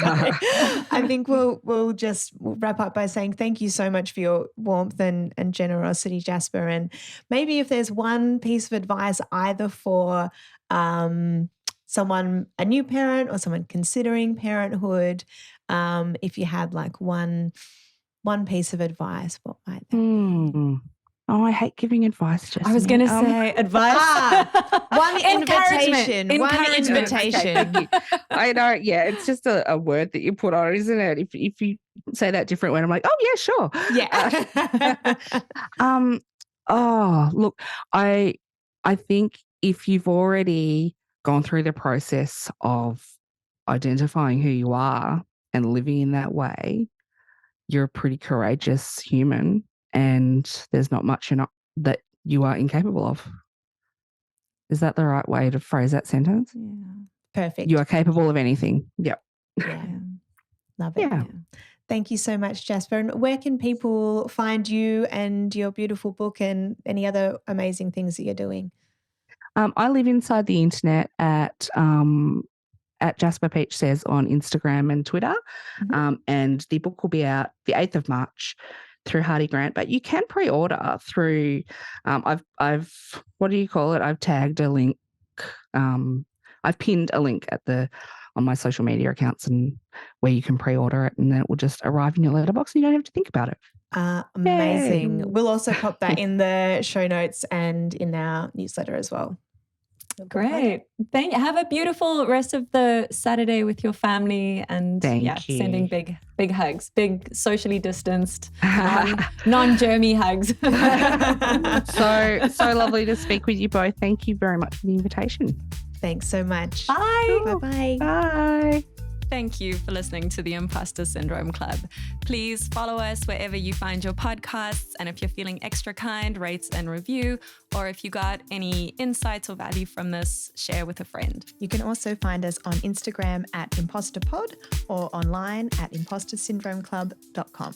I think we'll just wrap up by saying thank you so much for your warmth and generosity, Jasper. And maybe if there's one piece of advice either for someone, a new parent or someone considering parenthood, if you had like one piece of advice, what might that be? Oh, I hate giving advice, Jessamy. I was going to say advice. One invitation. Okay, I know. Yeah, it's just a word that you put on, isn't it? If you say that different word, I'm like, oh yeah, sure. Yeah. Oh, look, I think if you've already gone through the process of identifying who you are and living in that way, you're a pretty courageous human, and there's not much that you are incapable of. Is that the right way to phrase that sentence? Yeah. Perfect. You are capable of anything. Yep. Yeah. Love it. Yeah. Thank you so much, Jasper. And where can people find you and your beautiful book and any other amazing things that you're doing? I live inside the internet at Jasper Peach Says on Instagram and Twitter. And the book will be out the 8th of March through Hardy Grant, but you can pre-order through, I've what do you call it? I've tagged a link. I've pinned a link on my social media accounts and where you can pre-order it, and then it will just arrive in your letterbox and you don't have to think about it. Amazing. Yay. We'll also pop that in the show notes and in our newsletter as well. Great. Thank you. Have a beautiful rest of the Saturday with your family, and Thank you. sending big hugs, big socially distanced, non-germy hugs. So lovely to speak with you both. Thank you very much for the invitation. Thanks so much. Bye. Bye-bye. Bye. Thank you for listening to the Imposter Syndrome Club. Please follow us wherever you find your podcasts. And if you're feeling extra kind, rate and review. Or if you got any insights or value from this, share with a friend. You can also find us on Instagram at ImposterPod or online at impostersyndromeclub.com.